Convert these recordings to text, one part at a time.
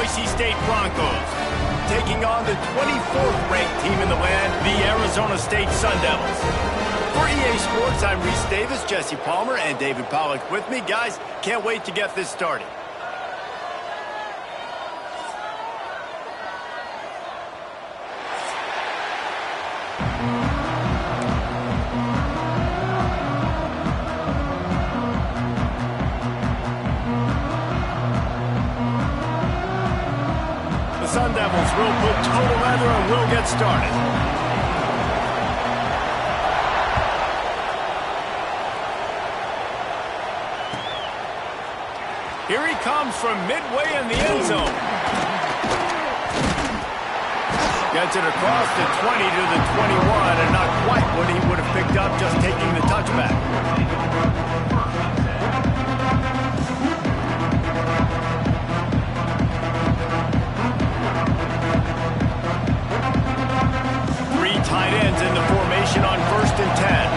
Boise State Broncos, taking on the 24th ranked team in the land, the Arizona State Sun Devils. For EA Sports, I'm Reese Davis, Jesse Palmer, and David Pollack with me. Guys, can't wait to get this started. The Sun Devils will put total leather and will get started. Here he comes from midway in the end zone. Gets it across the 20 to the 21, and not quite what he would have picked up just taking the touchback. Three tight ends in the formation on 1st and 10.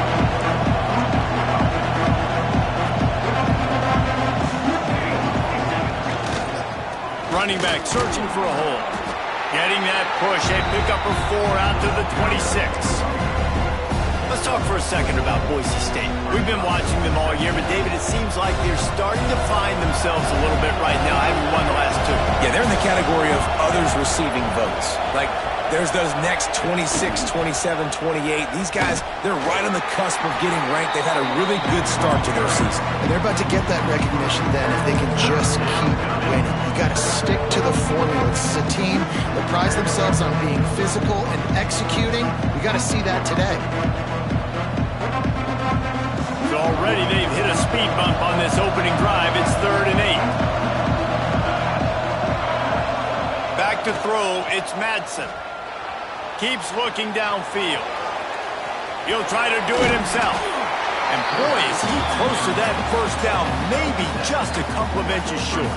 Running back searching for a hole. Getting that push, a pickup of 4 out to the 26. Let's talk for a second about Boise State. We've been watching them all year, but David, it seems like they're starting to find themselves a little bit right now. I haven't won the last 2. Yeah, they're in the category of others receiving votes. Like, there's those next 26, 27, 28. These guys, they're right on the cusp of getting ranked. They've had a really good start to their season. And they're about to get that recognition then if they can just keep winning. You got to stick to the formula. This is a team that prides themselves on being physical and executing. We got to see that today. So already they've hit a speed bump on this opening drive. It's 3rd and 8. Back to throw, it's Madsen. Keeps looking downfield. He'll try to do it himself. And boy, is he close to that first down. Maybe just a couple of inches short.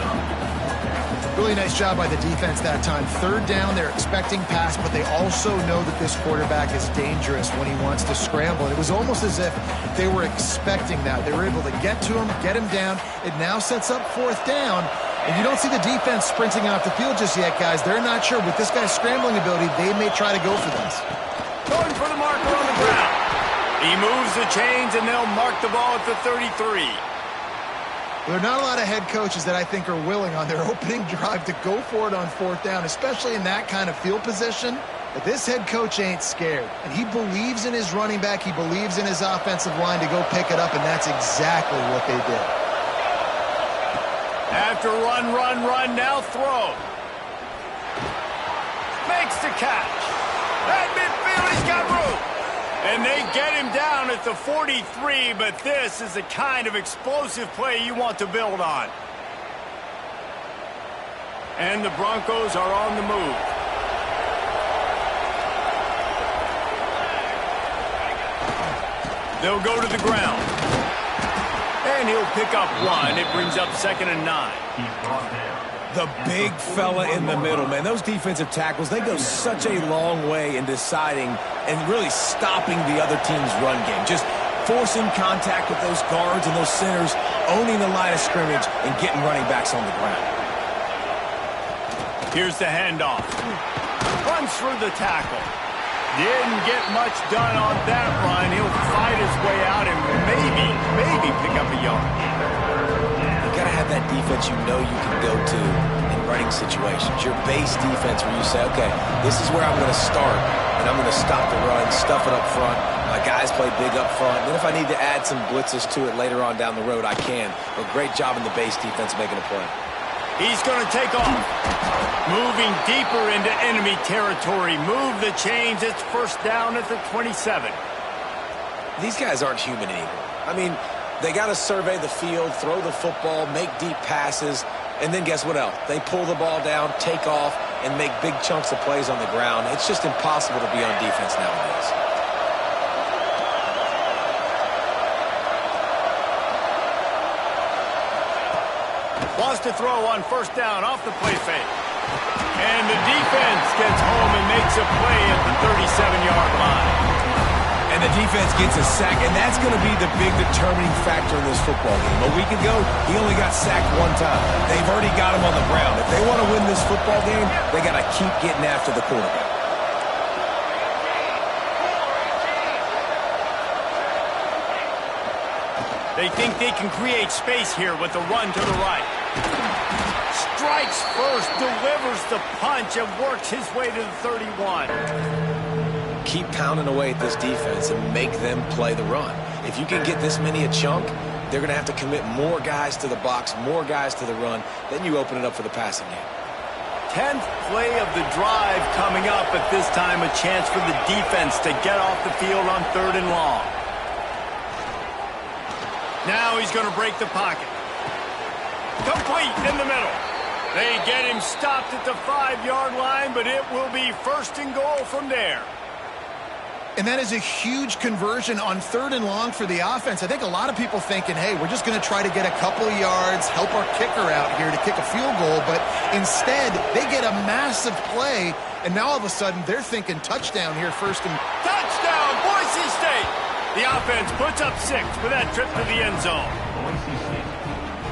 Really nice job by the defense that time. 3rd down, they're expecting pass, but they also know that this quarterback is dangerous when he wants to scramble. And it was almost as if they were expecting that. They were able to get to him, get him down. It now sets up 4th down. And you don't see the defense sprinting off the field just yet, guys. They're not sure. With this guy's scrambling ability, they may try to go for this. Going for the marker on the ground. He moves the chains, and they'll mark the ball at the 33. There are not a lot of head coaches that I think are willing on their opening drive to go for it on 4th down, especially in that kind of field position. But this head coach ain't scared. And he believes in his running back. He believes in his offensive line to go pick it up, and that's exactly what they did. After run, now throw. Makes the catch. At midfield, he's got room. And they get him down at the 43, but this is the kind of explosive play you want to build on. And the Broncos are on the move. They'll go to the ground. And he'll pick up 1. It brings up 2nd and 9. The big fella in the middle, man. Those defensive tackles, they go such a long way in deciding and really stopping the other team's run game. Just forcing contact with those guards and those centers, owning the line of scrimmage, and getting running backs on the ground. Here's the handoff. Runs through the tackle. Didn't get much done on that run. He'll fight his way out and maybe pick up a yard. You got to have that defense you know you can go to in running situations. Your base defense where you say, okay, this is where I'm going to start, and I'm going to stop the run, stuff it up front. My guys play big up front. Then if I need to add some blitzes to it later on down the road, I can. But great job in the base defense making a play. He's going to take off. Moving deeper into enemy territory. Move the chains. It's 1st down at the 27. These guys aren't human anymore. I mean, they got to survey the field, throw the football, make deep passes, and then guess what else? They pull the ball down, take off, and make big chunks of plays on the ground. It's just impossible to be on defense nowadays. Wants to throw on 1st down off the play fake. And the defense gets home and makes a play at the 37-yard line. And And the defense gets a sack, and that's going to be the big determining factor in this football game. A week ago, he only got sacked one time. They've already got him on the ground. If they want to win this football game, they got to keep getting after the quarterback. They think they can create space here with the run to the right. Strikes first, delivers the punch, and works his way to the 31. Keep pounding away at this defense and make them play the run. If you can get this many a chunk, they're going to have to commit more guys to the box, more guys to the run. Then you open it up for the passing game. 10th play of the drive coming up, but this time a chance for the defense to get off the field on 3rd and long. Now he's going to break the pocket. Complete in the middle. They get him stopped at the 5-yard line, but it will be 1st and goal from there. And that is a huge conversion on 3rd and long for the offense. I think a lot of people thinking, hey, we're just going to try to get a couple of yards, help our kicker out here to kick a field goal. But instead, they get a massive play, and now all of a sudden they're thinking touchdown here, 1st and... Touchdown, Boise State! The offense puts up 6 with that trip to the end zone.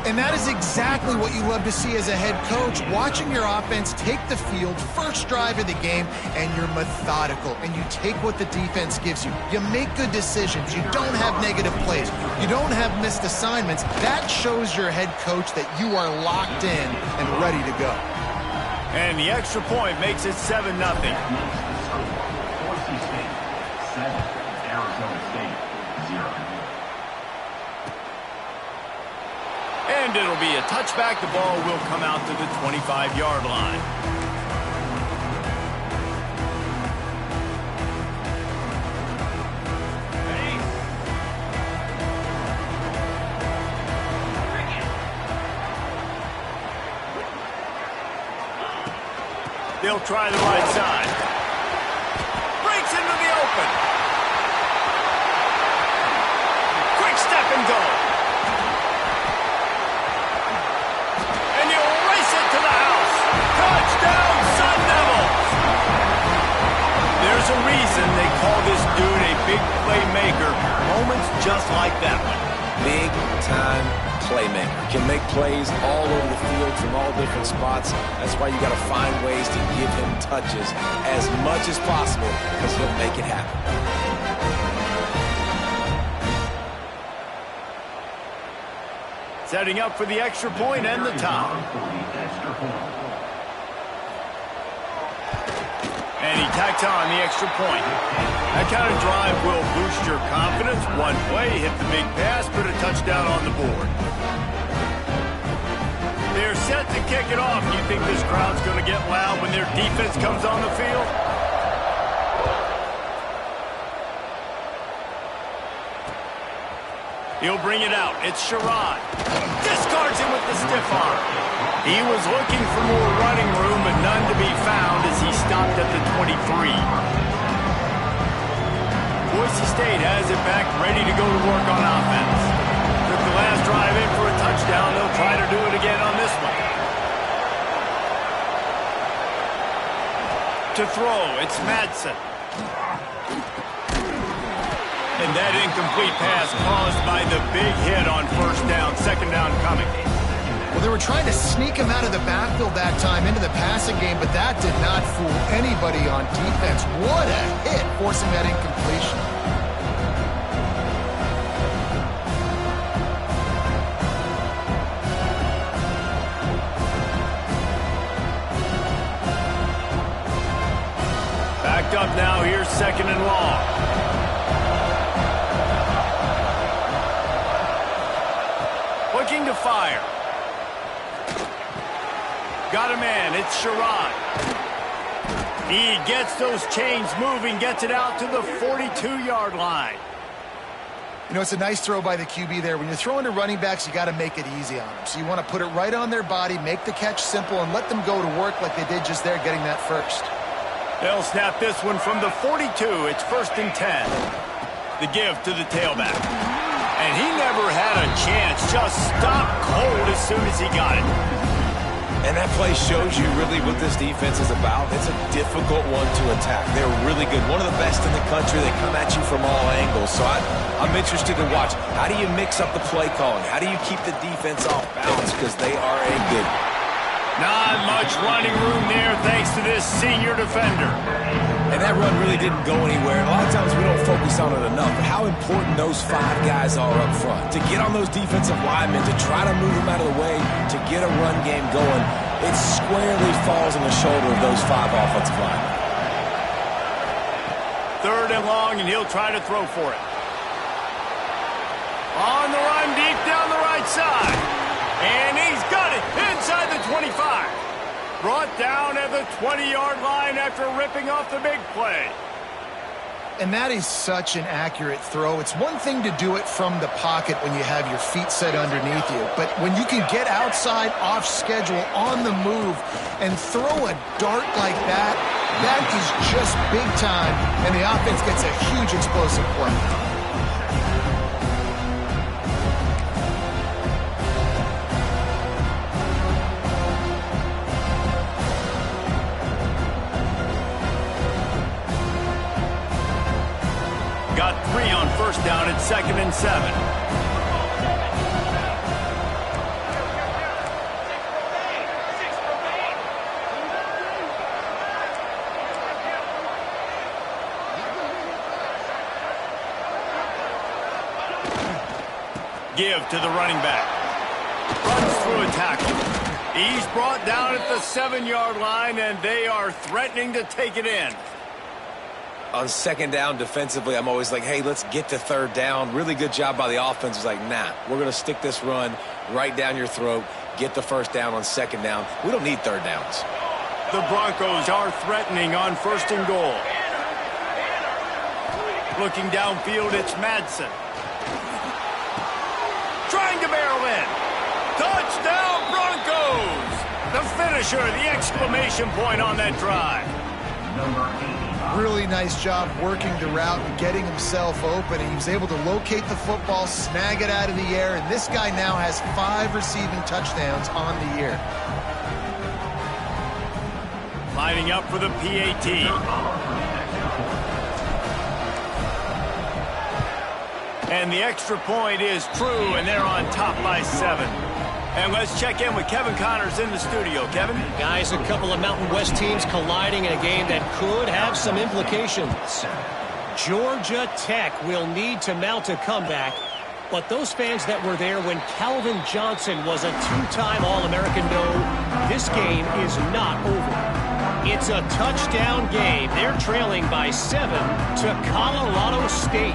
And that is exactly what you love to see as a head coach, watching your offense take the field, first drive of the game, and you're methodical, and you take what the defense gives you. You make good decisions. You don't have negative plays. You don't have missed assignments. That shows your head coach that you are locked in and ready to go. And the extra point makes it 7-0. And it'll be a touchback. The ball will come out to the 25-yard line. They'll try the right side. Breaks into the open. Quick step and go. Touchdown, Sun Devils! There's a reason they call this dude a big playmaker. Moments just like that one. Big-time playmaker. Can make plays all over the field from all different spots. That's why you got to find ways to give him touches as much as possible, because he'll make it happen. Setting up for the extra point and the top. And he tacks on the extra point. That kind of drive will boost your confidence. One play, hit the big pass, put a touchdown on the board. They're set to kick it off. Do you think this crowd's going to get loud when their defense comes on the field? He'll bring it out. It's Sherrod. Discards him with the stiff arm. He was looking for more running room, but none to be found as he stopped at the 23. Boise State has it back, ready to go to work on offense. Took the last drive in for a touchdown. They'll try to do it again on this one. To throw, it's Madsen. And that incomplete pass caused by the big hit on 1st down, 2nd down coming. Well, they were trying to sneak him out of the backfield that time into the passing game, but that did not fool anybody on defense. What a hit, forcing that incompletion. Backed up now, here's 2nd and long. Looking to fire. Got a man, it's Sherrod. He gets those chains moving, gets it out to the 42-yard line. You know, it's a nice throw by the QB there. When you're throwing to running backs, you got to make it easy on them. So you want to put it right on their body, make the catch simple, and let them go to work like they did just there, getting that first. They'll snap this one from the 42. It's 1st and 10. The give to the tailback. And he never had a chance, just stopped cold as soon as he got it. And that play shows you really what this defense is about. It's a difficult one to attack. They're really good. One of the best in the country. They come at you from all angles. So I'm interested to watch. How do you mix up the play calling? How do you keep the defense off balance? Because they are a good one. Not much running room there thanks to this senior defender. And that run really didn't go anywhere. A lot of times we don't focus on it enough, but how important those 5 guys are up front. To get on those defensive linemen, to try to move them out of the way, to get a run game going, it squarely falls on the shoulder of those 5 offensive linemen. 3rd and long, and he'll try to throw for it. On the run, deep down the right side. And he's got it inside the 25. Brought down at the 20-yard line after ripping off the big play. And that is such an accurate throw. It's one thing to do it from the pocket when you have your feet set underneath you, but when you can get outside, off schedule, on the move, and throw a dart like that, that is just big time, and the offense gets a huge explosive play. Got 3 on 1st down at 2nd and 7. Give to the running back. Runs through a tackle. He's brought down at the 7-yard line, and they are threatening to take it in. On 2nd down defensively, I'm always like, hey, let's get to 3rd down. Really good job by the offense. It's like, nah, we're going to stick this run right down your throat, get the 1st down on 2nd down. We don't need 3rd downs. The Broncos are threatening on 1st and goal. Looking downfield, it's Madsen. Trying to barrel in. Touchdown, Broncos! The finisher, the exclamation point on that drive. Really nice job working the route and getting himself open. He was able to locate the football, snag it out of the air, and this guy now has 5 receiving touchdowns on the year. Lining up for the PAT. And the extra point is true, and they're on top by 7. And let's check in with Kevin Connors in the studio. Kevin? Guys, a couple of Mountain West teams colliding in a game that could have some implications. Georgia Tech will need to mount a comeback, but those fans that were there when Calvin Johnson was a 2-time All-American know this game is not over. It's a touchdown game. They're trailing by 7 to Colorado State.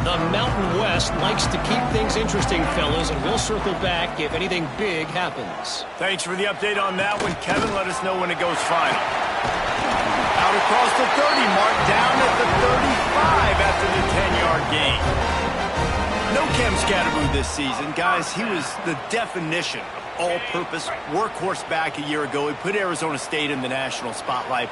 The Mountain West likes to keep things interesting, fellas, and we'll circle back if anything big happens. Thanks for the update on that one, Kevin. Let us know when it goes final. Out across the 30 mark, down at the 35 after the 10-yard gain. No Cam Scatterboo this season, guys. He was the definition of all-purpose workhorse back a year ago. He put Arizona State in the national spotlight.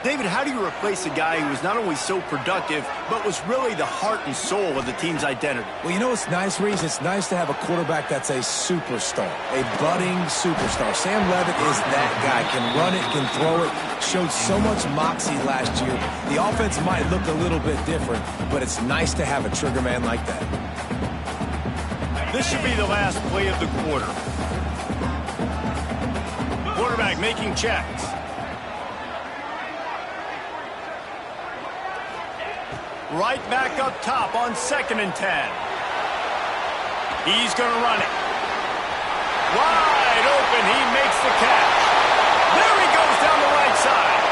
David, how do you replace a guy who was not only so productive, but was really the heart and soul of the team's identity? Well, you know what's nice, Reese? It's nice to have a quarterback that's a superstar, a budding superstar. Sam Levitt is that guy. Can run it, can throw it, showed so much moxie last year. The offense might look a little bit different, but it's nice to have a trigger man like that. This should be the last play of the quarter. Quarterback making checks. Right back up top on 2nd and 10. He's going to run it. Wide open. He makes the catch. There he goes down the right side.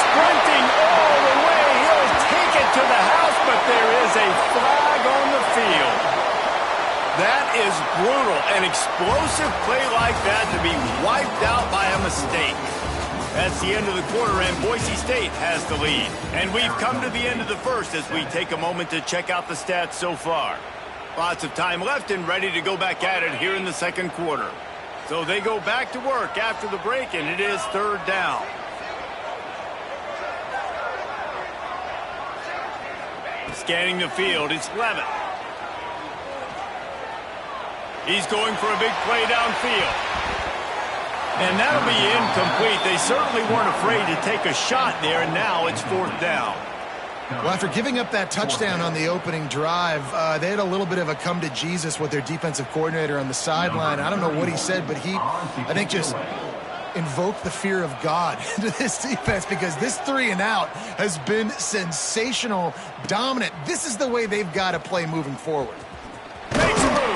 Sprinting all the way. He'll take it to the house, but there is a flag on the field. That is brutal. An explosive play like that to be wiped out by a mistake. That's the end of the quarter, and Boise State has the lead. And we've come to the end of the first as we take a moment to check out the stats so far. Lots of time left and ready to go back at it here in the second quarter. So they go back to work after the break, and it is 3rd down. Scanning the field, it's Levitt. He's going for a big play downfield. And that'll be incomplete. They certainly weren't afraid to take a shot there, and now it's 4th down. Well, after giving up that touchdown on the opening drive, they had a little bit of a come to Jesus with their defensive coordinator on the sideline. I don't know what he said, but he, I think, just invoked the fear of God into this defense, because this 3-and-out has been sensational, dominant. This is the way they've got to play moving forward. Makes a move.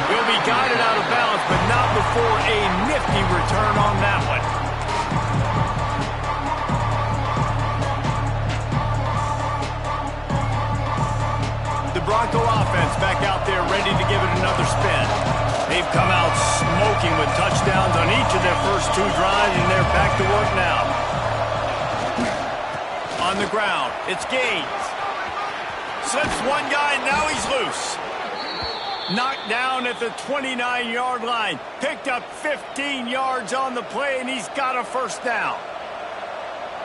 Will be guided out of bounds, but not before a nifty return on that one. The Bronco offense back out there ready to give it another spin. They've come out smoking with touchdowns on each of their first 2 drives, and they're back to work now. On the ground, it's Gaines. Slips one guy, and now he's loose. Knocked down at the 29-yard line. Picked up 15 yards on the play, and he's got a first down.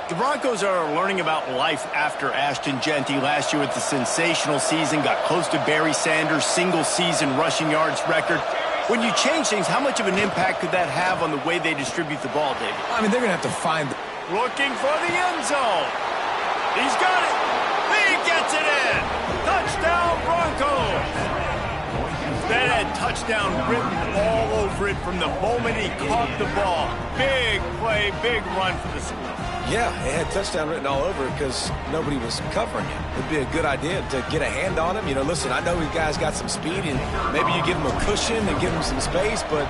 The Broncos are learning about life after Ashton Genty last year with the sensational season. Got close to Barry Sanders' single-season rushing yards record. When you change things, how much of an impact could that have on the way they distribute the ball, David? I mean, they're going to have to find... Looking for the end zone. He's got it. He gets it in. Touchdown, Broncos. That had touchdown written all over it from the moment he caught the ball. Big play, big run for the score. Yeah, it had touchdown written all over it because nobody was covering him. It'd be a good idea to get a hand on him. You know, listen, I know you guys got some speed, and maybe you give him a cushion and give him some space, but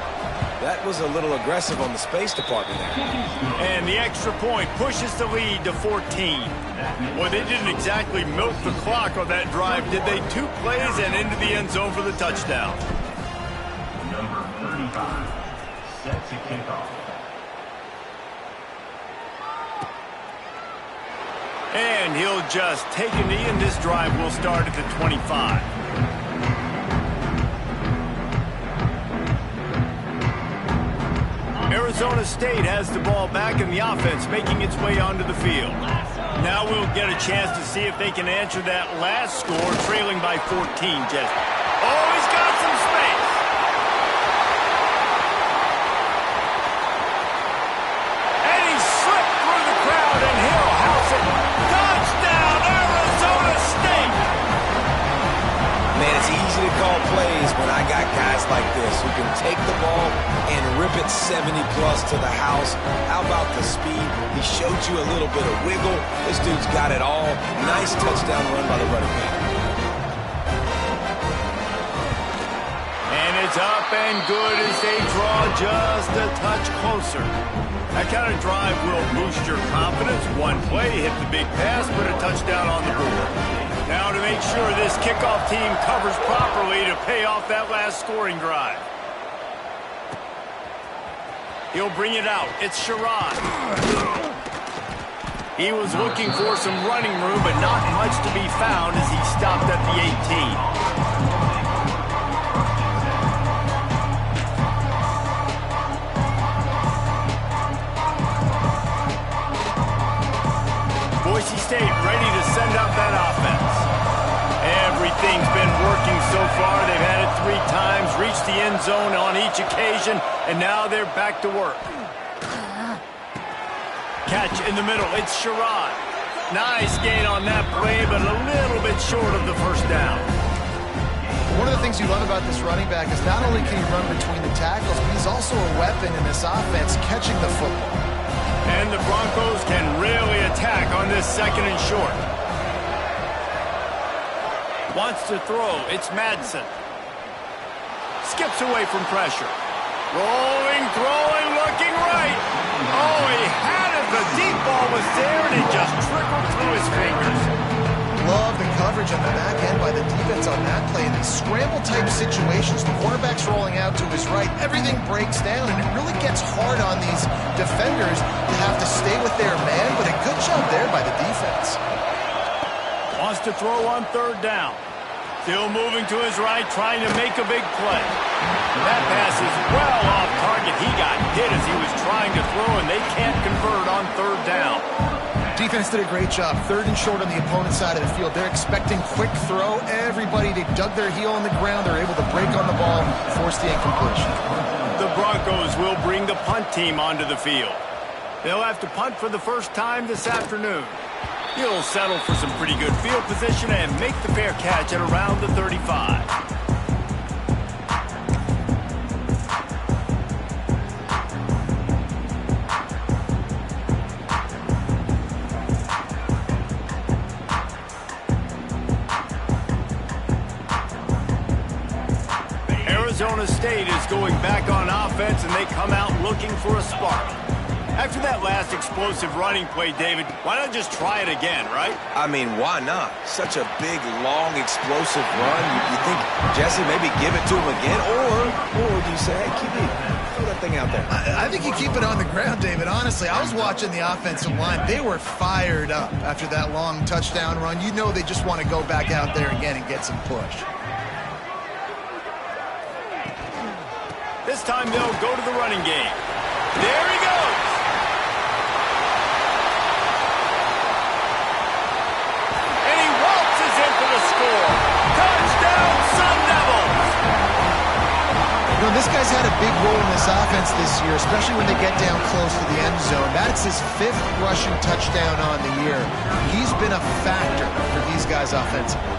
that was a little aggressive on the space department there. And the extra point pushes the lead to 14. Well, they didn't exactly milk the clock on that drive, did they? 2 plays and into the end zone for the touchdown. Number 35 sets a kickoff. And he'll just take a knee, and this drive will start at the 25. Arizona State has the ball back, and the offense making its way onto the field. Now we'll get a chance to see if they can answer that last score, trailing by 14, Jesse. Oh, he's got some space. And he slipped through the crowd, and he'll house it. Touchdown, Arizona State! Man, it's easy to call plays when I got guys like this who can take the ball and rip it 70-plus to the house. How about the speed? He showed you a little bit of wiggle. This dude's got it all. Nice touchdown run by the running back. And it's up and good as they draw just a touch closer. That kind of drive will boost your confidence. One play, hit the big pass, put a touchdown on the board. Now to make sure this kickoff team covers properly to pay off that last scoring drive. He'll bring it out. It's Sherrod. He was looking for some running room, but not much to be found as he stopped at the 18. Boise State ready to send out that offense. Everything's been working so far. They've had it 3 times, reached the end zone on each occasion, and now they're back to work. Catch in the middle. It's Sherrod. Nice gain on that play, but a little bit short of the first down. One of the things you love about this running back is not only can he run between the tackles, but he's also a weapon in this offense, catching the football. And the Broncos can really attack on this 2nd and short. Wants to throw. It's Madsen. Skips away from pressure. Rolling, throwing, looking right. Oh, he had it. The deep ball was there, and it just trickled through his fingers. Love the coverage on the back end by the defense on that play. In these scramble-type situations, the quarterback's rolling out to his right. Everything breaks down, and it really gets hard on these defenders to have to stay with their man, but a good job there by the defense. Wants to throw on 3rd down. Still moving to his right, trying to make a big play. That pass is well off target. He got hit as he was trying to throw, and they can't convert on 3rd down. Defense did a great job. 3rd and short on the opponent's side of the field. They're expecting quick throw. Everybody, they dug their heel on the ground. They're able to break on the ball and force the incompletion. The Broncos will bring the punt team onto the field. They'll have to punt for the first time this afternoon. He'll settle for some pretty good field position and make the fair catch at around the 35. Arizona State is going back on offense, and they come out looking for a spark. After that last explosive running play, David, why not just try it again, right? I mean, why not? Such a big, long, explosive run. You think, Jesse, maybe give it to him again? Or do you say, hey, QB, throw that thing out there? I think you keep it on the ground, David. Honestly, I was watching the offensive line. They were fired up after that long touchdown run. You know they just want to go back out there again and get some push. This time they'll go to the running game. There he goes. And he waltzes in for the score. Touchdown, Sun Devils. You know, this guy's had a big role in this offense this year, especially when they get down close to the end zone. That's his 5th rushing touchdown on the year. He's been a factor for these guys offensively.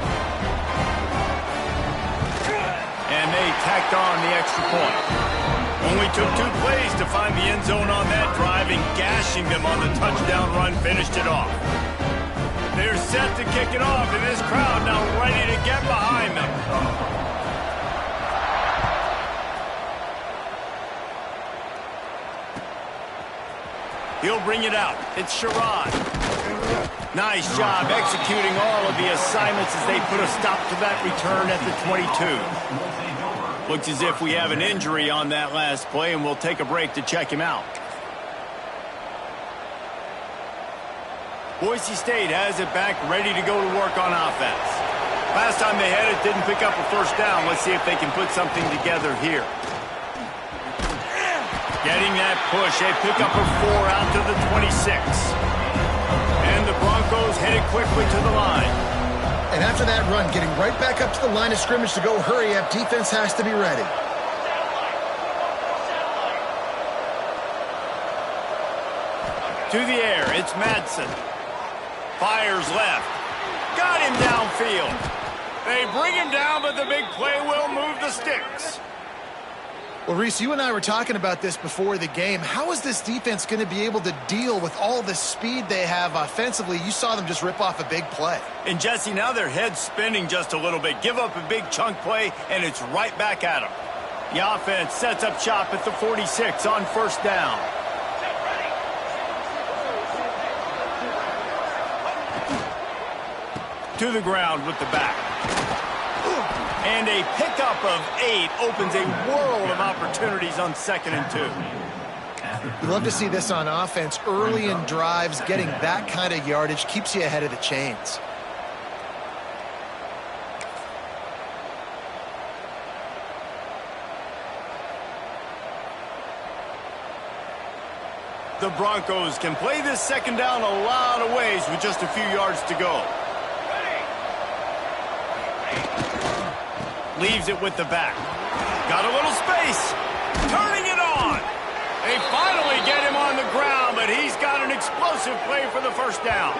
And they tacked on the extra point. Only took 2 plays to find the end zone on that drive, and gashing them on the touchdown run finished it off. They're set to kick it off, and this crowd now ready to get behind them. He'll bring it out. It's Sherrod. Nice job executing all of the assignments as they put a stop to that return at the 22. Looks as if we have an injury on that last play, and we'll take a break to check him out. Boise State has it back, ready to go to work on offense. Last time they had it, didn't pick up a first down. Let's see if they can put something together here. Getting that push, a pickup of 4 out to the 26. And the Broncos headed quickly to the line. And after that run, getting right back up to the line of scrimmage to go hurry up, defense has to be ready. To the air, it's Madsen. Fires left. Got him downfield. They bring him down, but the big play will move the sticks. Well, Reese, you and I were talking about this before the game. How is this defense going to be able to deal with all the speed they have offensively? You saw them just rip off a big play. And, Jesse, now their head's spinning just a little bit. Give up a big chunk play, and it's right back at them. The offense sets up shop at the 46 on first down. To the ground with the back. And a pickup of 8 opens a world of opportunities on 2nd and 2. You love to see this on offense. Early in drives, getting that kind of yardage keeps you ahead of the chains. The Broncos can play this second down a lot of ways with just a few yards to go. Leaves it with the back. Got a little space. Turning it on. They finally get him on the ground, but he's got an explosive play for the first down.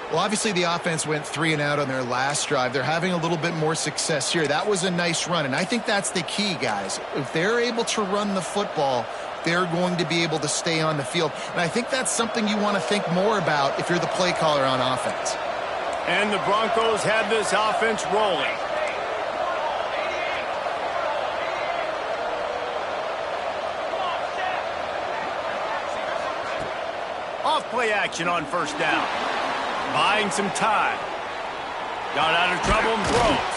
Well, obviously the offense went 3 and out on their last drive. They're having a little bit more success here. That was a nice run, and I think that's the key, guys. If they're able to run the football, they're going to be able to stay on the field. And I think that's something you want to think more about if you're the play caller on offense. And the Broncos have this offense rolling. Off-play action on first down. Buying some time. Got out of trouble and throws.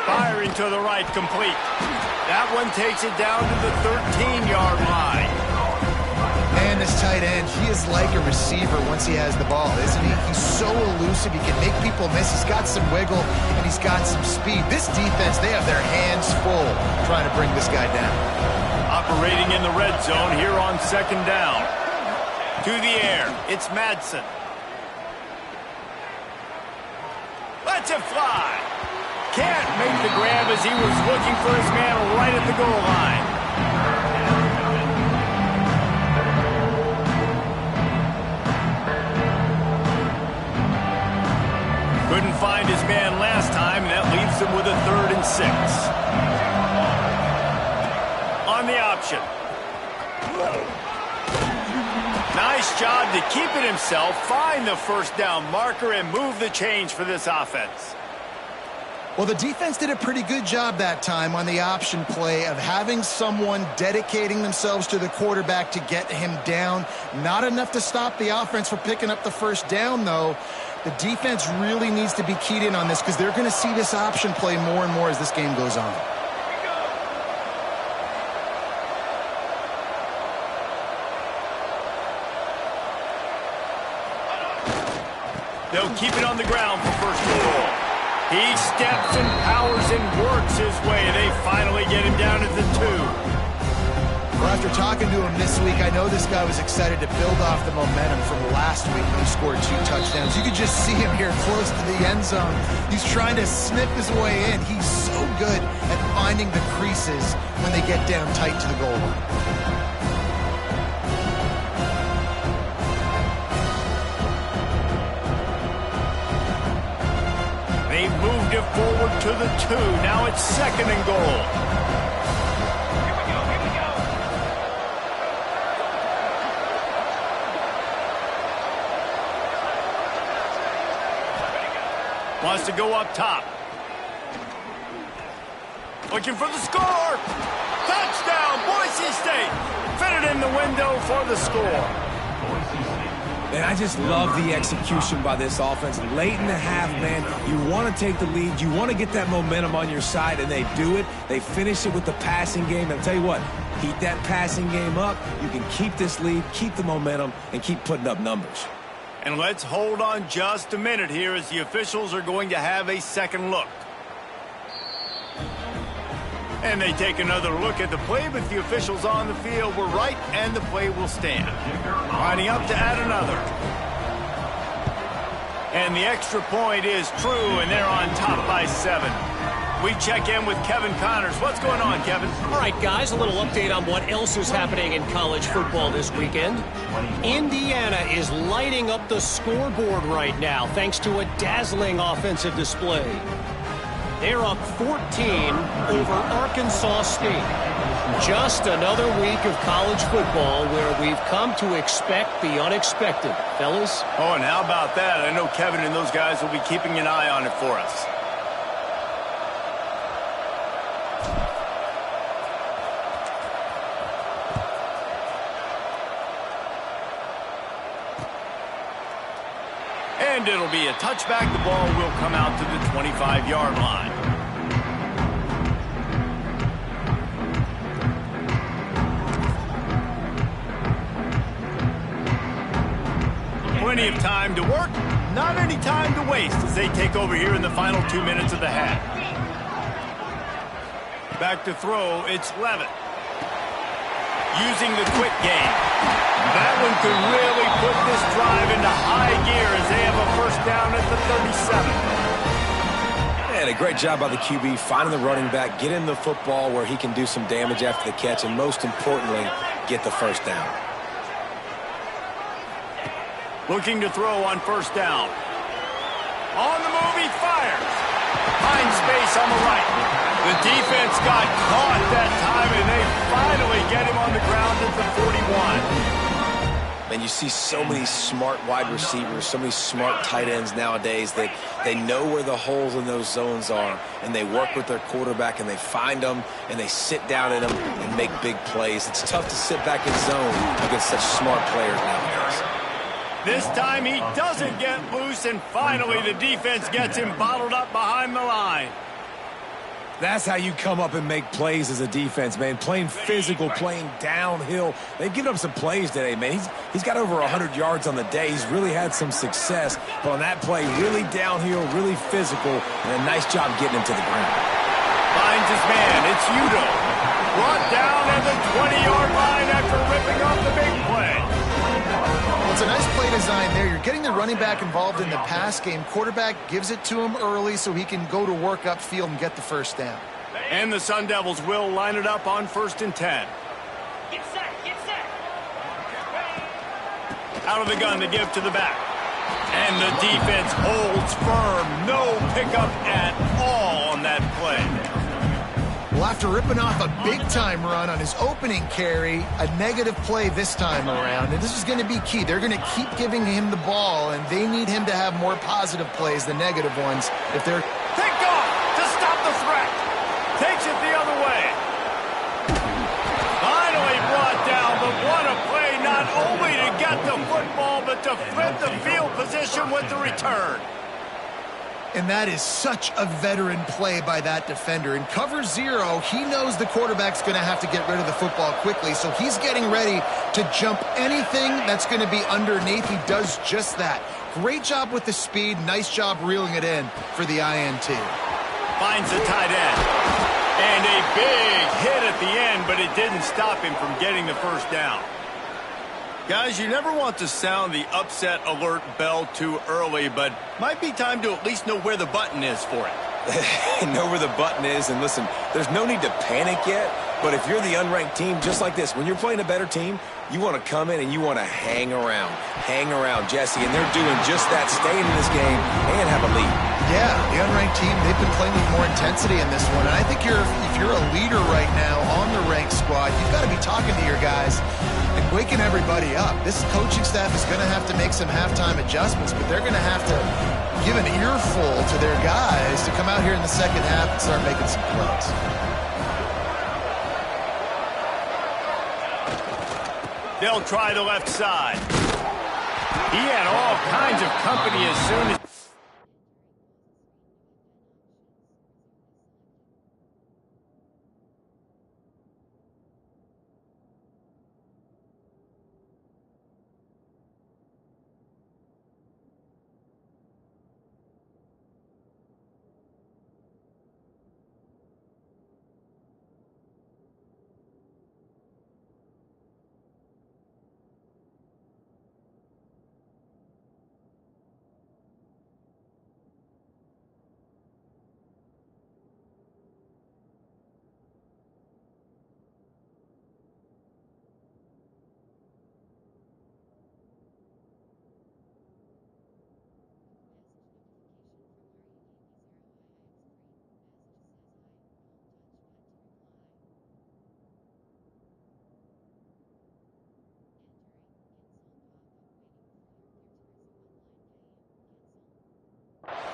Firing to the right, complete. That one takes it down to the 13-yard line. Man, this tight end, he is like a receiver once he has the ball, isn't he? He's so elusive. He can make people miss. He's got some wiggle, and he's got some speed. This defense, they have their hands full trying to bring this guy down. Operating in the red zone here on second down. To the air, it's Madsen. Lets it fly. Can't make the grab as he was looking for his man right at the goal line. 6. On the option. Nice job to keep it himself, find the first down marker, and move the chains for this offense. Well, the defense did a pretty good job that time on the option play of having someone dedicating themselves to the quarterback to get him down. Not enough to stop the offense from picking up the first down, though. The defense really needs to be keyed in on this because they're going to see this option play more and more as this game goes on. They'll keep it on the ground for first and goal. He steps and powers and works his way. They finally get him down at the 2. Well, after talking to him this week, I know this guy was excited to build off the momentum from last week when he scored 2 touchdowns. You could just see him here close to the end zone. He's trying to snip his way in. He's so good at finding the creases when they get down tight to the goal line. They've moved it forward to the 2. Now it's second and goal. Wants to go up top. Looking for the score. Touchdown, Boise State. Fit it in the window for the score. Man, I just love the execution by this offense. Late in the half, man, you want to take the lead. You want to get that momentum on your side, and they do it. They finish it with the passing game. And I'll tell you what, keep that passing game up. You can keep this lead, keep the momentum, and keep putting up numbers. And let's hold on just a minute here as the officials are going to have a second look. And they take another look at the play, but the officials on the field were right, and the play will stand. Lining up to add another. And the extra point is true, and they're on top by 7. We check in with Kevin Connors. What's going on, Kevin? All right, guys, a little update on what else is happening in college football this weekend. Indiana is lighting up the scoreboard right now thanks to a dazzling offensive display. They're up 14 over Arkansas State. Just another week of college football where we've come to expect the unexpected. Fellas? Oh, and how about that? I know Kevin and those guys will be keeping an eye on it for us. And it'll be a touchback. The ball will come out to the 25-yard line. Plenty of time to work, not any time to waste as they take over here in the final 2 minutes of the half. Back to throw, it's Levitt. Using the quick game. That one could really put this drive into high gear as they have a first down at the 37. And a great job by the QB finding the running back, get him the football where he can do some damage after the catch, and most importantly, get the first down. Looking to throw on first down. On the move, he fires. Finds space on the right. The defense got caught that time, and they finally get him on the ground at the 41. And you see so many smart wide receivers, so many smart tight ends nowadays that they know where the holes in those zones are, and they work with their quarterback, and they find them, and they sit down in them and make big plays. It's tough to sit back in zone against such smart players nowadays. This time he doesn't get loose, and finally the defense gets him bottled up behind the line. That's how you come up and make plays as a defense, man. Playing physical, playing downhill. They've given up some plays today, man. He's got over 100 yards on the day. He's really had some success. But on that play, really downhill, really physical, and a nice job getting him to the ground. Finds his man. It's Udo. Brought down at the 20-yard line after ripping off the big play. Well, it's a nice play design there. You're getting the running back involved in the pass game. Quarterback gives it to him early so he can go to work upfield and get the first down. And the Sun Devils will line it up on 1st and 10. Get set, get set. Out of the gun to give to the back. And the defense holds firm. No pickup at all on that play. Well, after ripping off a big-time run on his opening carry, a negative play this time around, and this is going to be key. They're going to keep giving him the ball, and they need him to have more positive plays than negative ones if they're... Picked off to stop the threat. Takes it the other way. Finally brought down, but what a play, not only to get the football, but to flip the field position with the return. And that is such a veteran play by that defender. In cover 0, he knows the quarterback's going to have to get rid of the football quickly, so he's getting ready to jump anything that's going to be underneath. He does just that. Great job with the speed. Nice job reeling it in for the INT. Finds the tight end. And a big hit at the end, but it didn't stop him from getting the first down. Guys, you never want to sound the upset alert bell too early, but might be time to at least know where the button is for it. Know where the button is, and listen, there's no need to panic yet, but if you're the unranked team, just like this, when you're playing a better team, you want to come in and you want to hang around, Jesse, and they're doing just that, staying in this game and have a lead. Yeah, the unranked team, they've been playing with more intensity in this one, and I think if you're a leader right now on the ranked squad, you've got to be talking to your guys and waking everybody up. This coaching staff is going to have to make some halftime adjustments, but they're going to have to give an earful to their guys to come out here in the second half and start making some plays. They'll try the left side. He had all kinds of company as soon as...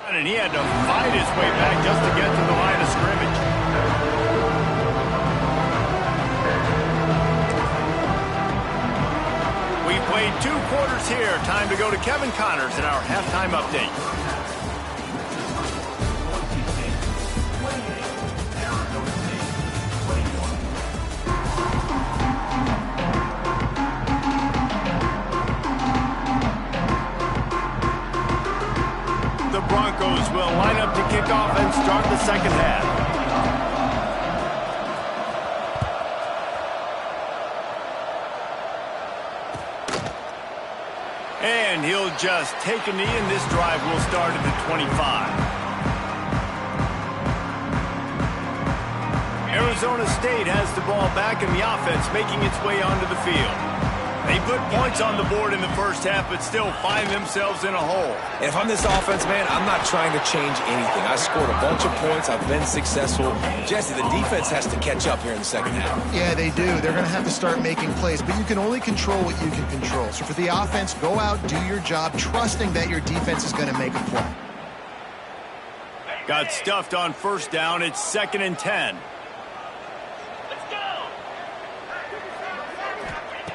And he had to fight his way back just to get to the line of scrimmage. We played 2 quarters here. Time to go to Kevin Connors in our halftime update. Broncos will line up to kick off and start the second half. And he'll just take a knee, and this drive will start at the 25. Arizona State has the ball back, and the offense making its way onto the field. They put points on the board in the first half, but still find themselves in a hole. And if I'm this offense, man, I'm not trying to change anything. I scored a bunch of points. I've been successful. Jesse, the defense has to catch up here in the second half. Yeah, they do. They're going to have to start making plays, but you can only control what you can control. So for the offense, go out, do your job, trusting that your defense is going to make a play. Got stuffed on first down. It's 2nd and 10.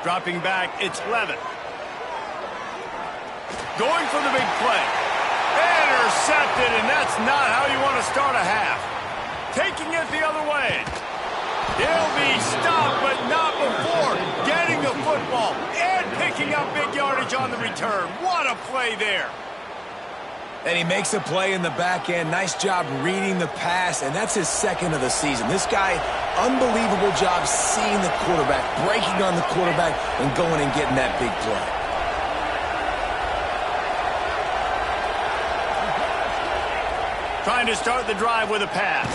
Dropping back, it's Levin. Going for the big play. Intercepted, and that's not how you want to start a half. Taking it the other way. He'll be stopped, but not before getting the football and picking up big yardage on the return. What a play there. And he makes a play in the back end. Nice job reading the pass, and that's his 2nd of the season. This guy, unbelievable job seeing the quarterback, breaking on the quarterback, and going and getting that big play. Trying to start the drive with a pass.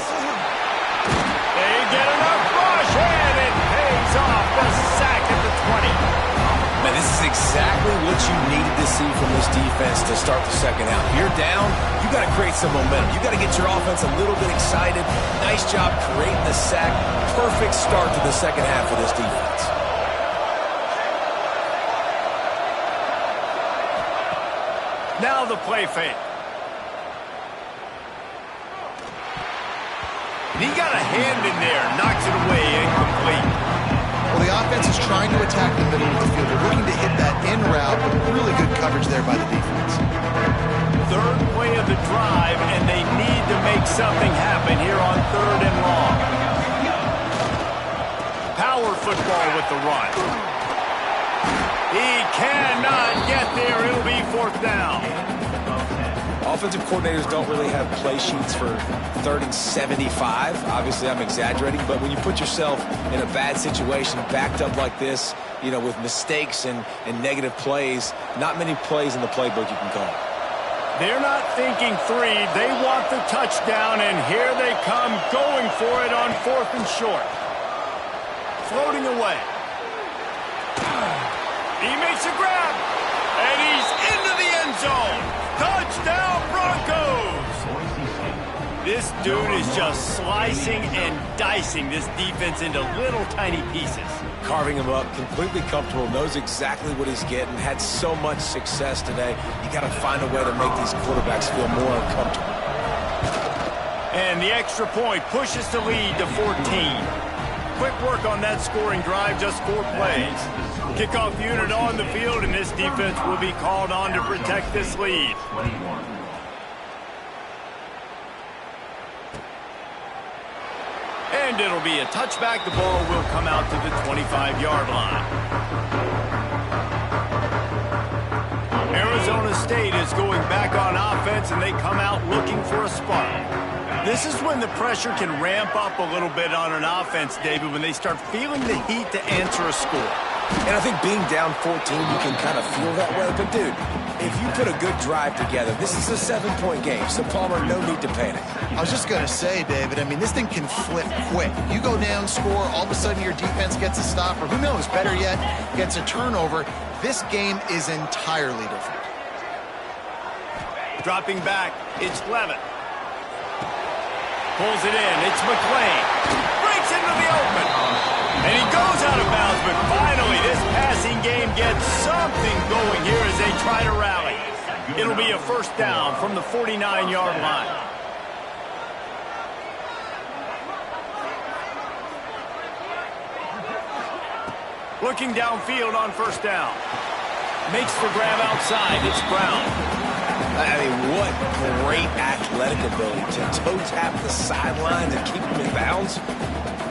They get enough rush, and it pays off. The sack at the 20. Man, this is exactly what you needed to see from this defense to start the second half. You're down, you got to create some momentum. You got to get your offense a little bit excited. Nice job creating the sack. Perfect start to the second half for this defense. Now the play fake. And he got a hand in there, knocks it away, incomplete. Well, the offense is trying to attack the middle of the field. They're looking to hit that in route, but really good coverage there by the defense. Third play of the drive, and they need to make something happen here on 3rd and long. Power football with the run. He cannot get there. It'll be 4th down. Offensive coordinators don't really have play sheets for 3rd and 75. Obviously, I'm exaggerating, but when you put yourself in a bad situation, backed up like this, you know, with mistakes and negative plays, not many plays in the playbook you can call. They're not thinking 3. They want the touchdown, and here they come going for it on 4th and short. Floating away. He makes a grab, and he's into the end zone. Touchdown, Broncos! This dude is just slicing and dicing this defense into little tiny pieces. Carving him up, completely comfortable, knows exactly what he's getting, had so much success today. You got to find a way to make these quarterbacks feel more uncomfortable. And the extra point pushes the lead to 14. Quick work on that scoring drive, just 4 plays. Kickoff unit on the field, and this defense will be called on to protect this lead. And it'll be a touchback. The ball will come out to the 25-yard line. Arizona State is going back on offense, and they come out looking for a spark. This is when the pressure can ramp up a little bit on an offense, David, when they start feeling the heat to answer a score. And I think being down 14, you can kind of feel that way. But, dude, if you put a good drive together, this is a 7-point game. So, Palmer, no need to panic. I was just going to say, David, I mean, this thing can flip quick. You go down, score, all of a sudden your defense gets a stop, or who knows, better yet, gets a turnover. This game is entirely different. Dropping back, it's Levitt. Pulls it in, it's McLean. Breaks into the open. And he goes out of bounds, but finally this passing game gets something going here as they try to rally. It'll be a 1st down from the 49-yard line. Looking downfield on 1st down. Makes the grab outside, it's Brown. I mean, what great athletic ability to toe tap the sideline and keep him in bounds.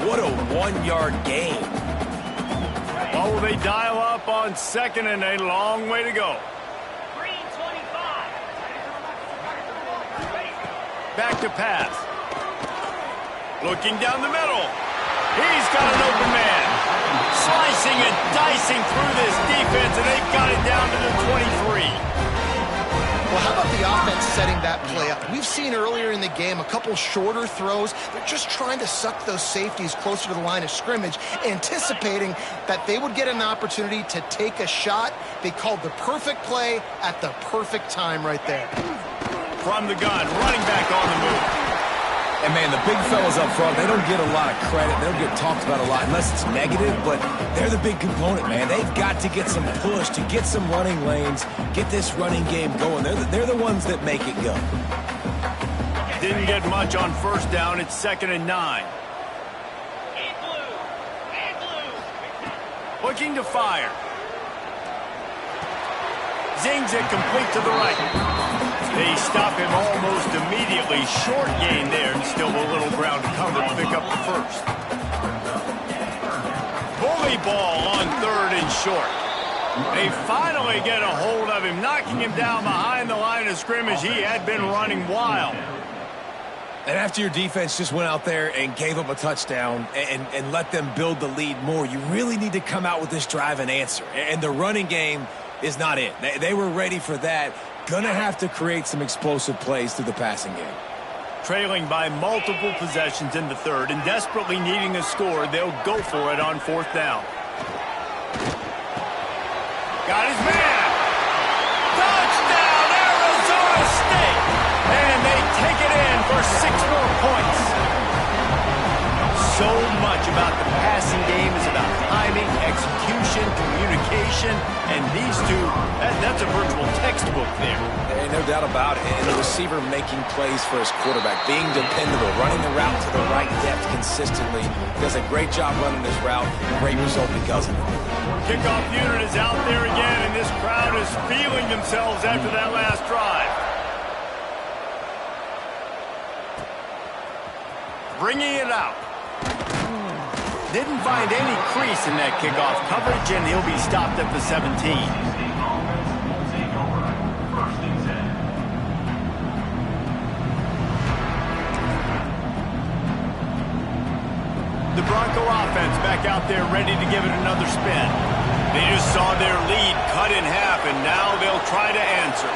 What a 1-yard gain. Oh, they dial up on 2nd and a long way to go. Green 25. Back to pass. Looking down the middle. He's got an open man. Slicing and dicing through this defense, and they've got it down to the 23. Well, how about the offense setting that play up? We've seen earlier in the game a couple shorter throws. They're just trying to suck those safeties closer to the line of scrimmage, anticipating that they would get an opportunity to take a shot. They called the perfect play at the perfect time right there. From the gun, running back on the move. And, man, the big fellas up front, they don't get a lot of credit. They don't get talked about a lot unless it's negative, but they're the big component, man. They've got to get some push, to get some running lanes, get this running game going. They're the ones that make it go. Didn't get much on 1st down. It's 2nd and 9. Looking to fire. Zings it complete to the right. They stop him almost immediately. Short gain there, and still a little ground to cover to pick up the 1st. Bully ball on 3rd and short. They finally get a hold of him, knocking him down behind the line of scrimmage. He had been running wild. And after your defense just went out there and gave up a touchdown and let them build the lead more, you really need to come out with this drive and answer. And the running game is not it. They were ready for that. Gonna have to create some explosive plays through the passing game. Trailing by multiple possessions in the 3rd and desperately needing a score, they'll go for it on 4th down. Got his man. Touchdown, Arizona State. And they take it in for 6 more points. So much about the passing game is about timing, execution, communication, and these two, that's a virtual textbook there. There ain't no doubt about it. And the receiver making plays for his quarterback, being dependable, running the route to the right depth consistently. Does a great job running this route. Great result because of it. Kickoff unit is out there again, and this crowd is feeling themselves after that last drive. Bringing it out. Didn't find any crease in that kickoff coverage, and he'll be stopped at the 17. The Bronco offense back out there ready to give it another spin. They just saw their lead cut in half, and now they'll try to answer.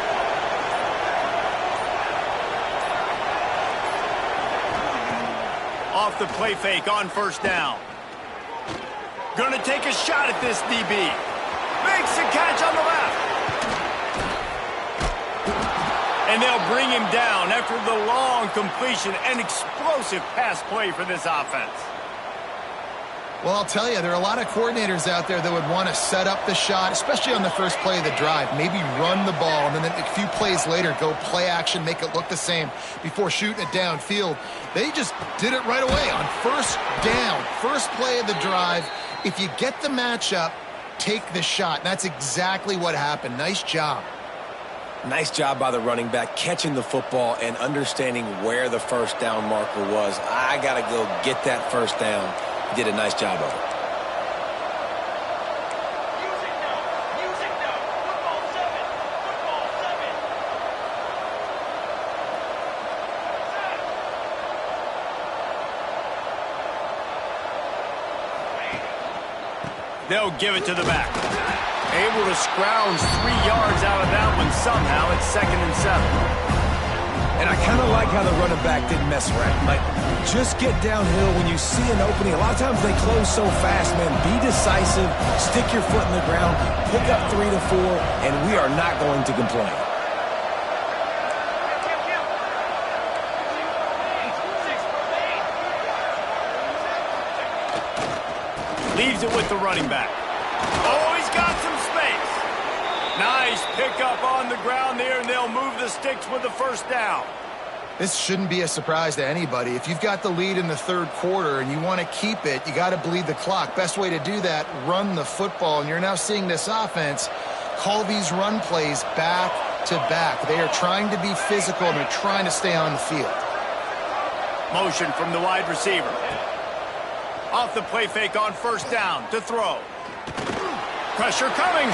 Off the play fake on first down. Gonna take a shot at this DB. Makes the catch on the left. And they'll bring him down after the long completion. An explosive pass play for this offense. Well, I'll tell you, there are a lot of coordinators out there that would want to set up the shot, especially on the first play of the drive. Maybe run the ball, and then a few plays later, go play action, make it look the same before shooting it downfield. They just did it right away on first down, first play of the drive. If you get the matchup, take the shot. And that's exactly what happened. Nice job. Nice job by the running back, catching the football and understanding where the first down marker was. I got to go get that first down. He did a nice job of it. Music now. Football 7. Football 7. They'll give it to the back. Able to scrounge 3 yards out of that one somehow. It's 2nd and 7. And I kind of like how the running back didn't mess around. Like, just get downhill when you see an opening. A lot of times they close so fast, man. Be decisive, stick your foot in the ground, pick up 3 to 4, and we are not going to complain. Leaves it with the running back. Oh, he's got some space. Nice pickup on the ground there, and they'll move the sticks with the first down. This shouldn't be a surprise to anybody. If you've got the lead in the third quarter and you want to keep it, you got to bleed the clock. Best way to do that, run the football. And you're now seeing this offense call these run plays back to back. They are trying to be physical, and they're trying to stay on the field. Motion from the wide receiver. Off the play fake on first down to throw. Pressure coming.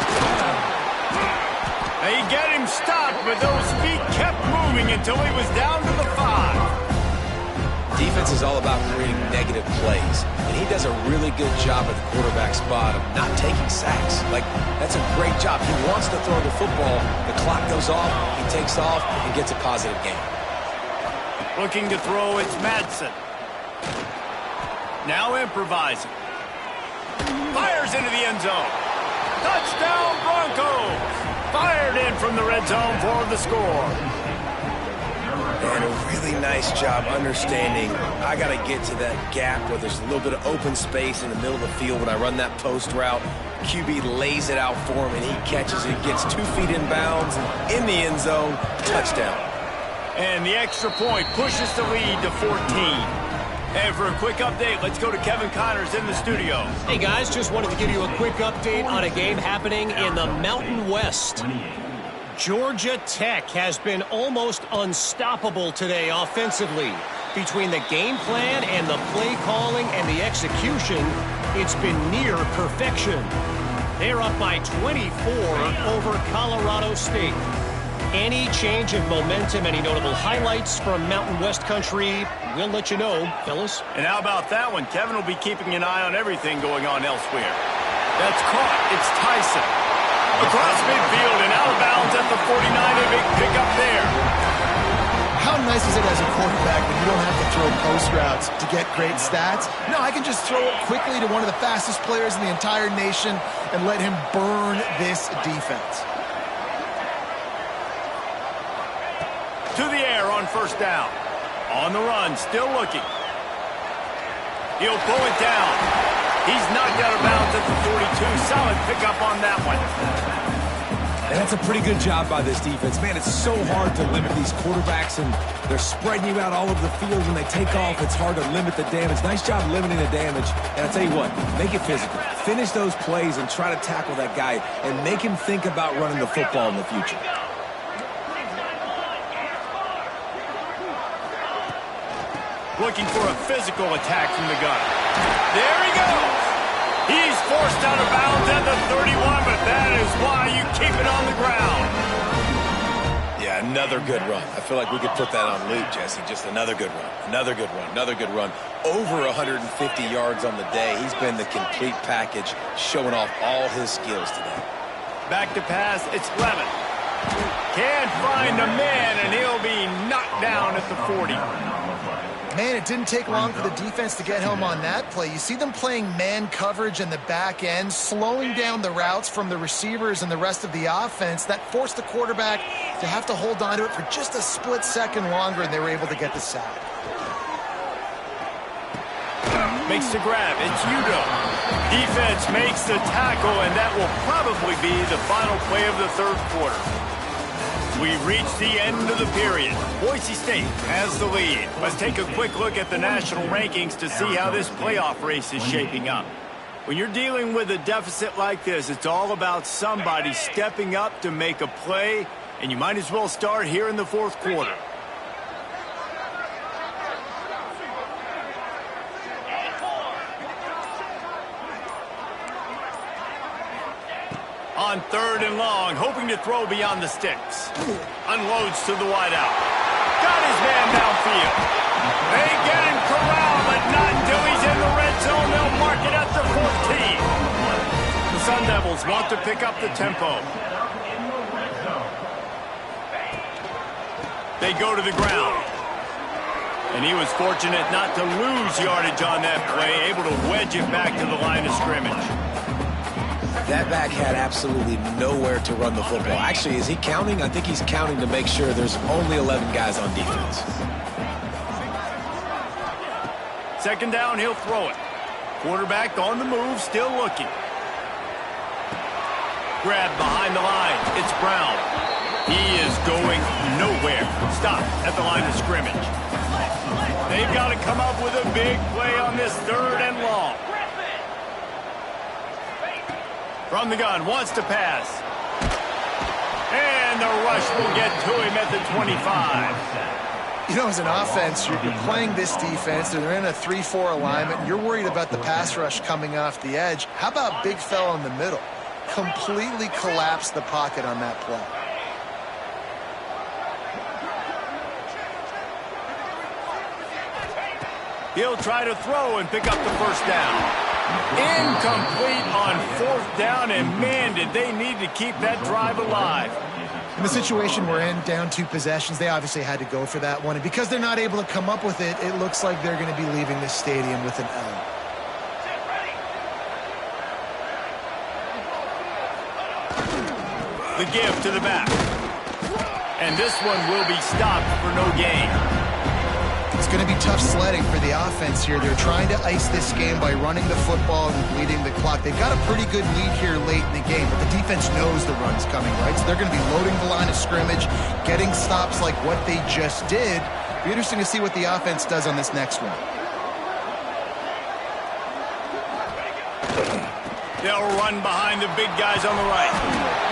They get him stopped, but those feet kept moving until he was down to the 5. Defense is all about creating negative plays, and he does a really good job at the quarterback spot of not taking sacks. Like, that's a great job. He wants to throw the football. The clock goes off, he takes off, and gets a positive gain. Looking to throw, it's Madsen. Now improvising. Fires into the end zone. Touchdown Broncos! Fired in from the red zone for the score. And a really nice job understanding I got to get to that gap where there's a little bit of open space in the middle of the field when I run that post route. QB lays it out for him, and he catches it, gets 2 feet in bounds, in the end zone, touchdown. And the extra point pushes the lead to 14. And for a quick update, let's go to Kevin Connors in the studio. Hey, guys, just wanted to give you a quick update on a game happening in the Mountain West. Georgia Tech has been almost unstoppable today offensively. Between the game plan and the play calling and the execution, it's been near perfection. They're up by 24 over Colorado State. Any change of momentum, any notable highlights from Mountain West country, we'll let you know, fellas. And how about that one? Kevin will be keeping an eye on everything going on elsewhere. That's caught. It's Tyson. Across midfield and out of bounds at the 49. A big pickup there. How nice is it as a quarterback when you don't have to throw throw post routes to get great stats. No, I can just throw it quickly to one of the fastest players in the entire nation and let him burn this defense. To the air on first down. On the run, still looking. He'll pull it down. He's knocked out of bounds at the 42. Solid pickup on that one. And that's a pretty good job by this defense. Man, it's so hard to limit these quarterbacks, and they're spreading you out all over the field. When they take off, it's hard to limit the damage. Nice job limiting the damage. And I'll tell you what, make it physical. Finish those plays and try to tackle that guy and make him think about running the football in the future. Looking for a physical attack from the gun. There he goes. He's forced out of bounds at the 31, but that is why you keep it on the ground. Yeah, another good run. I feel like we could put that on loop, Jesse. Just another good run. Another good run. Another good run. Over 150 yards on the day. He's been the complete package, showing off all his skills today. Back to pass. It's Levin. Can't find a man, and he'll be knocked down at the 40. Man, it didn't take long for the defense to get home on that play. You see them playing man coverage in the back end, slowing down the routes from the receivers and the rest of the offense. That forced the quarterback to have to hold on to it for just a split second longer, and they were able to get the sack. Makes the grab. It's Udo. Defense makes the tackle, and that will probably be the final play of the third quarter. We reach the end of the period. Boise State has the lead. Let's take a quick look at the national rankings to see how this playoff race is shaping up. When you're dealing with a deficit like this, it's all about somebody stepping up to make a play, and you might as well start here in the fourth quarter. On third and long, hoping to throw beyond the sticks. Unloads to the wideout. Got his man downfield. They get him corralled, but not until he's in the red zone. They'll mark it at the 14. The Sun Devils want to pick up the tempo. They go to the ground. And he was fortunate not to lose yardage on that play, able to wedge it back to the line of scrimmage. That back had absolutely nowhere to run the football. Actually, is he counting? I think he's counting to make sure there's only 11 guys on defense. Second down, he'll throw it. Quarterback on the move, still looking. Grab behind the line. It's Brown. He is going nowhere. Stop at the line of scrimmage. They've got to come up with a big play on this third and long. From the gun, wants to pass. And the rush will get to him at the 25. You know, as an offense, you're playing this defense, and they're in a 3-4 alignment, and you're worried about the pass rush coming off the edge. How about big fella in the middle? Completely collapsed the pocket on that play. He'll try to throw and pick up the first down. Incomplete on fourth down, and man, did they need to keep that drive alive. In the situation we're in, down 2 possessions, they obviously had to go for that one. And because they're not able to come up with it, it looks like they're going to be leaving this stadium with an L. The give to the back. And this one will be stopped for no gain. It's going to be tough sledding for the offense here. They're trying to ice this game by running the football and bleeding the clock. They've got a pretty good lead here late in the game, but the defense knows the run's coming, right? So they're going to be loading the line of scrimmage, getting stops like what they just did. It'll be interesting to see what the offense does on this next one. They'll run behind the big guys on the right.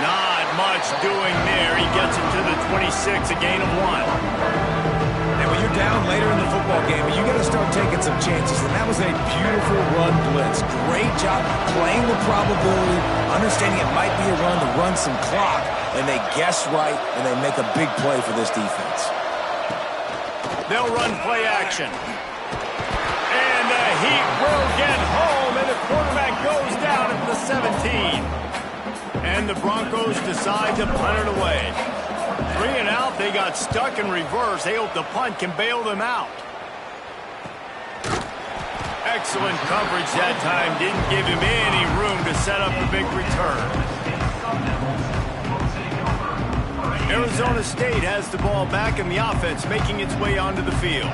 Not much doing there. He gets it to the 26, a gain of 1. And when you're down later in the football game, you got to start taking some chances. And that was a beautiful run blitz. Great job playing the probability, understanding it might be a run to run some clock. And they guess right, and they make a big play for this defense. They'll run play action. And the Heat will get home, and the quarterback goes down at the 17. And the Broncos decide to punt it away. 3 and out, they got stuck in reverse. They hope the punt can bail them out. Excellent coverage that time. Didn't give him any room to set up the big return. Arizona State has the ball back in the offense, making its way onto the field.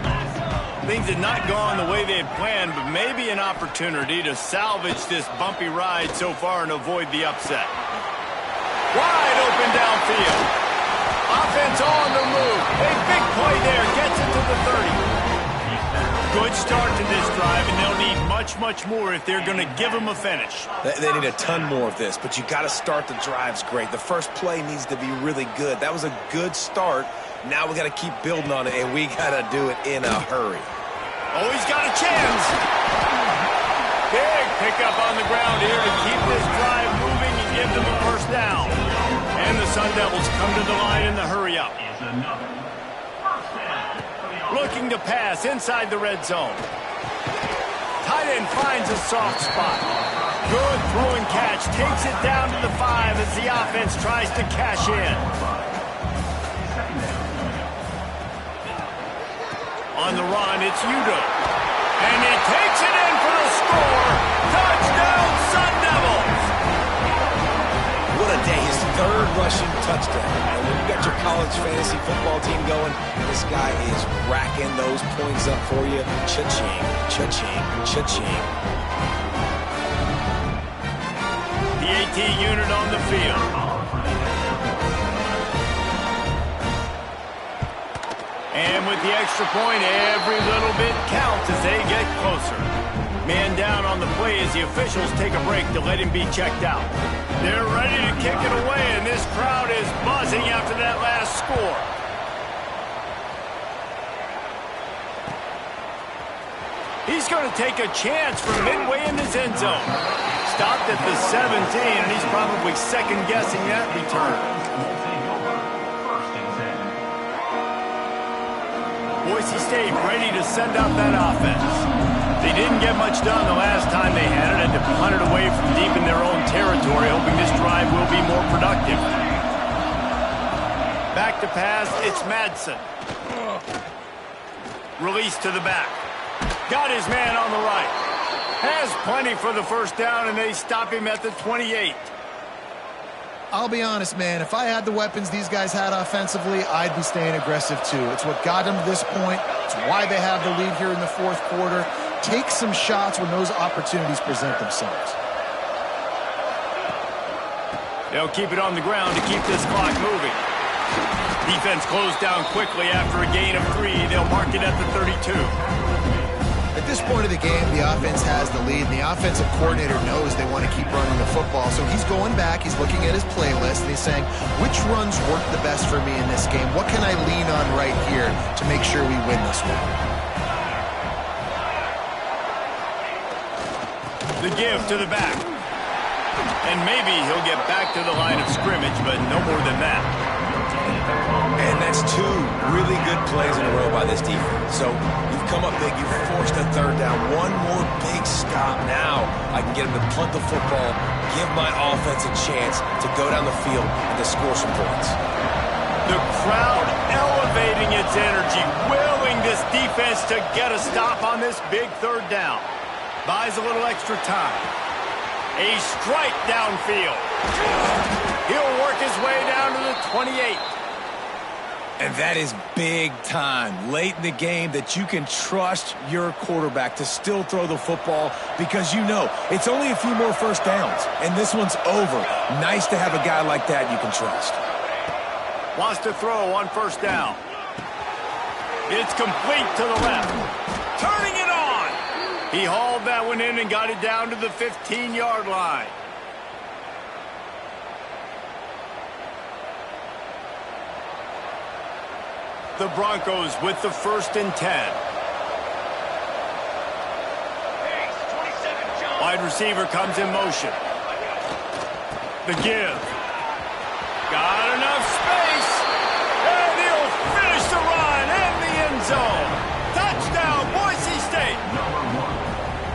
Things had not gone the way they had planned, but maybe an opportunity to salvage this bumpy ride so far and avoid the upset. Wide open downfield. Offense on the move. A big play there. Gets it to the 30. Good start to this drive, and they'll need much more if they're going to give them a finish. They need a ton more of this, but you got to start the drives great. The first play needs to be really good. That was a good start. Now we got to keep building on it, and we got to do it in a hurry. Oh, he's got a chance. Big pickup on the ground here to keep this drive moving and give them a first down. And the Sun Devils come to the line in the hurry up. Looking to pass inside the red zone. Tight end finds a soft spot. Good throwing catch. Takes it down to the 5 as the offense tries to cash in. On the run, it's Udo. And he takes it in for the score. Touchdown, Sun Devils! What a day. His third rushing touchdown. And when you got your college fantasy football team going, this guy is racking those points up for you. Cha-ching, cha-ching, cha-ching. The AT unit on the field. And with the extra point, every little bit counts as they get closer. Man down on the play as the officials take a break to let him be checked out. They're ready to kick it away, and this crowd is buzzing after that last score. He's going to take a chance from midway in his end zone. Stopped at the 17, and he's probably second-guessing that return. Boise State ready to send out that offense. They didn't get much done the last time they had it, and to punt it away from deep in their own territory, hoping this drive will be more productive. Back to pass, it's Madsen. Release to the back. Got his man on the right. Has plenty for the first down, and they stop him at the 28. I'll be honest, man, if I had the weapons these guys had offensively, I'd be staying aggressive too. It's what got them to this point. It's why they have the lead here in the fourth quarter. Take some shots when those opportunities present themselves. They'll keep it on the ground to keep this clock moving. Defense closed down quickly after a gain of 3. They'll mark it at the 32. At this point of the game, the offense has the lead, and the offensive coordinator knows they want to keep running the football. So he's going back, he's looking at his playlist, and he's saying, which runs work the best for me in this game? What can I lean on right here to make sure we win this one? The give to the back. And maybe he'll get back to the line of scrimmage, but no more than that. And that's 2 really good plays in a row by this defense. So you've come up big, you've forced a third down. One more big stop. Now I can get him to punt the football, give my offense a chance to go down the field and to score some points. The crowd elevating its energy, willing this defense to get a stop on this big third down. Buys a little extra time. A strike downfield. He'll work his way down to the 28. And that is big time, late in the game, that you can trust your quarterback to still throw the football because you know it's only a few more first downs, and this one's over. Nice to have a guy like that you can trust. Wants to throw on first down. It's complete to the left. Turning it on. He hauled that one in and got it down to the 15-yard line. The Broncos with the 1st and 10. Wide receiver comes in motion. The give. Got enough space. And he'll finish the run in the end zone. Touchdown, Boise State.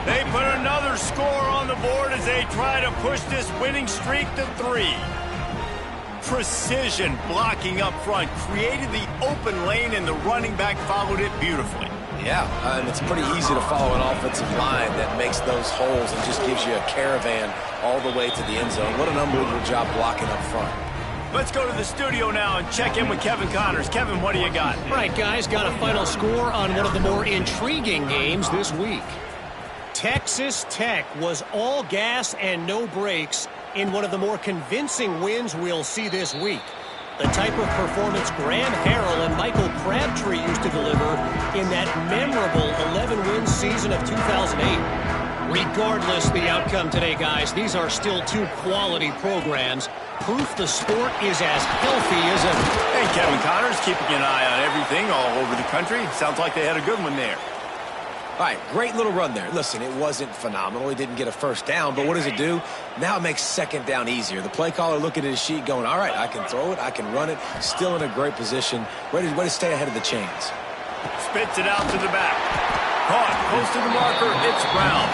They put another score on the board as they try to push this winning streak to 3. Precision blocking up front created the open lane, and the running back followed it beautifully. Yeah, and it's pretty easy to follow an offensive line that makes those holes and just gives you a caravan all the way to the end zone. What an unbelievable job blocking up front. Let's go to the studio now and check in with Kevin Connors. Kevin, what do you got? All right, guys, got a final score on one of the more intriguing games this week. Texas Tech was all gas and no brakes in one of the more convincing wins we'll see this week. The type of performance Graham Harrell and Michael Crabtree used to deliver in that memorable 11-win season of 2008. Regardless the outcome today, guys, these are still two quality programs. Proof the sport is as healthy as ever. Hey, Kevin Connors, keeping an eye on everything all over the country. Sounds like they had a good one there. All right, great little run there. Listen, it wasn't phenomenal. He didn't get a first down, but what does it do? Now it makes second down easier. The play caller looking at his sheet going, all right, I can throw it, I can run it, still in a great position, ready to stay ahead of the chains. Spits it out to the back. Caught, close to the marker, it's Brown.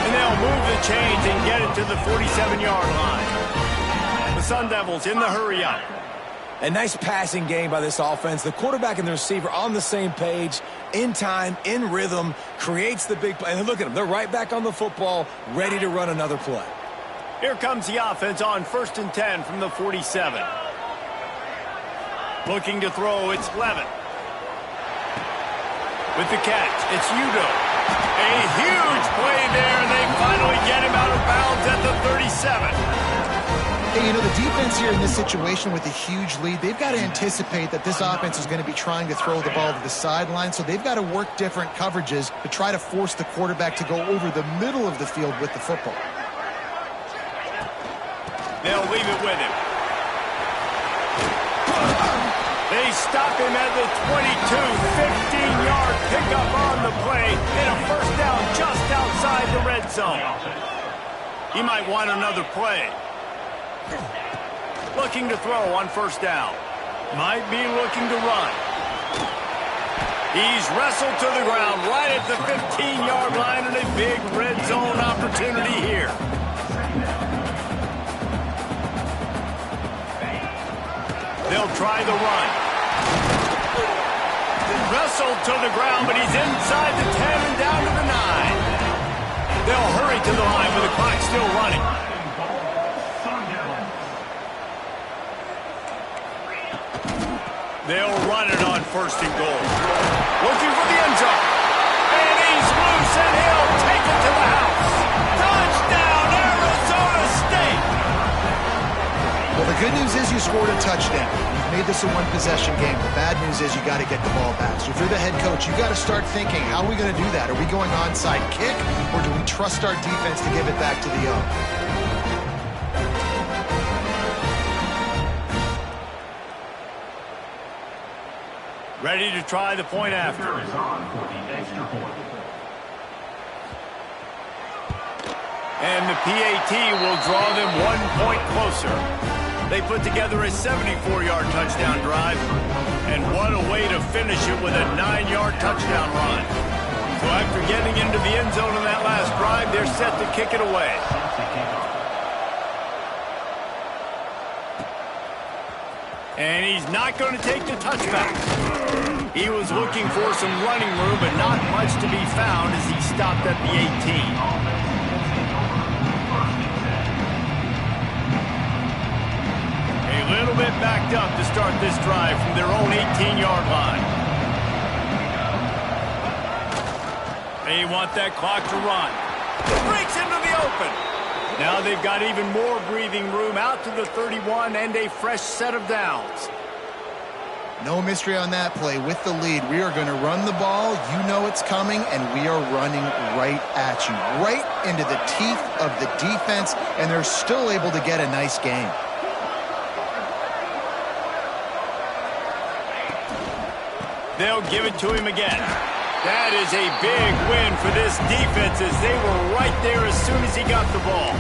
And they'll move the chains and get it to the 47-yard line. The Sun Devils in the hurry-up. A nice passing game by this offense. The quarterback and the receiver on the same page, in time, in rhythm, creates the big play. And look at them. They're right back on the football, ready to run another play. Here comes the offense on 1st and 10 from the 47. Looking to throw, it's Levin. With the catch, it's Udo. A huge play there, and they finally get him out of bounds at the 37. Hey, you know, the defense here in this situation with a huge lead, they've got to anticipate that this offense is going to be trying to throw the ball to the sideline, so they've got to work different coverages to try to force the quarterback to go over the middle of the field with the football. They'll leave it with him. They stop him at the 22, 15-yard pickup on the play, and a first down just outside the red zone. He might want another play. Looking to throw on first down. Might be looking to run. He's wrestled to the ground right at the 15-yard line, and a big red zone opportunity here. They'll try the run. Wrestled to the ground, but he's inside the 10 and down to the 9. They'll hurry to the line with the clock still running. They'll run it on 1st and goal. Looking for the end zone. And he's loose, and he'll take it to the house. Touchdown, Arizona State! Well, the good news is you scored a touchdown. You've made this a one-possession game. The bad news is you got to get the ball back. So if you're the head coach, you got to start thinking, how are we going to do that? Are we going onside kick, or do we trust our defense to give it back to the O? Ready to try the point after. Is on for the extra point. And the PAT will draw them 1 point closer. They put together a 74-yard touchdown drive. And what a way to finish it with a 9-yard touchdown run. So after getting into the end zone in that last drive, they're set to kick it away. And he's not going to take the touchback. He was looking for some running room, but not much to be found as he stopped at the 18. A little bit backed up to start this drive from their own 18-yard line. They want that clock to run. Breaks into the open. Now they've got even more breathing room out to the 31 and a fresh set of downs. No mystery on that play. With the lead, we are going to run the ball. You know it's coming, and we are running right at you, right into the teeth of the defense, and they're still able to get a nice game. They'll give it to him again. That is a big win for this defense as they were right there as soon as he got the ball.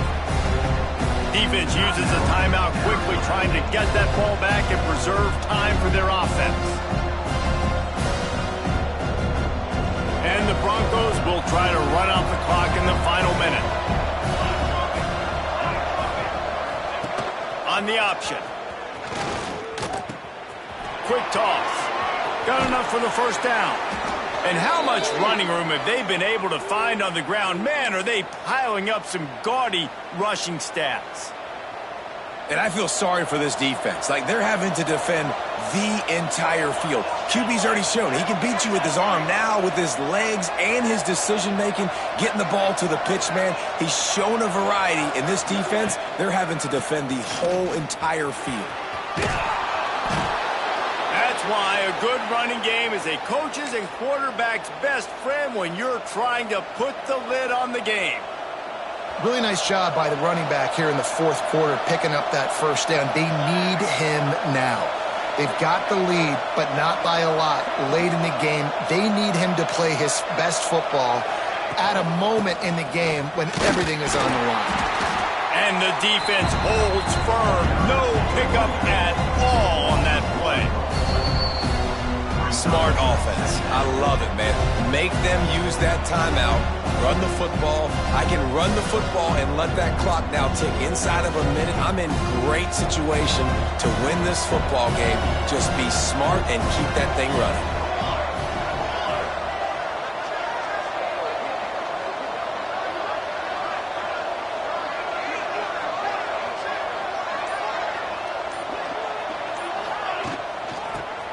Defense uses a timeout quickly, trying to get that ball back and preserve time for their offense. And the Broncos will try to run out the clock in the final minute. On the option. Quick toss. Got enough for the first down. And how much running room have they been able to find on the ground? Man, are they piling up some gaudy rushing stats. And I feel sorry for this defense. Like, they're having to defend the entire field. QB's already shown he can beat you with his arm. Now, with his legs and his decision-making, getting the ball to the pitch man, he's shown a variety. In this defense, they're having to defend the whole entire field. That's why a good running game is a coach's and quarterback's best friend when you're trying to put the lid on the game. Really nice job by the running back here in the fourth quarter, picking up that first down. They need him now. They've got the lead, but not by a lot late in the game. They need him to play his best football at a moment in the game when everything is on the line. And the defense holds firm. No pickup at all on that play. Smart offense. I love it, man. Make them use that timeout. Run the football. I can run the football and let that clock now tick inside of a minute. I'm in great situation to win this football game. Just be smart and keep that thing running.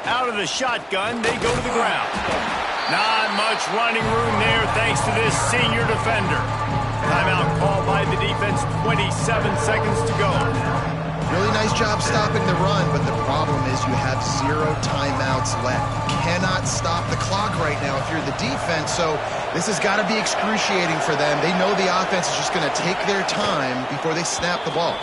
Out of the shotgun, they go to the ground. Not much running room there thanks to this senior defender. Timeout called by the defense, 27 seconds to go. Really nice job stopping the run, but the problem is you have 0 timeouts left. You cannot stop the clock right now if you're the defense, so this has got to be excruciating for them. They know the offense is just going to take their time before they snap the ball.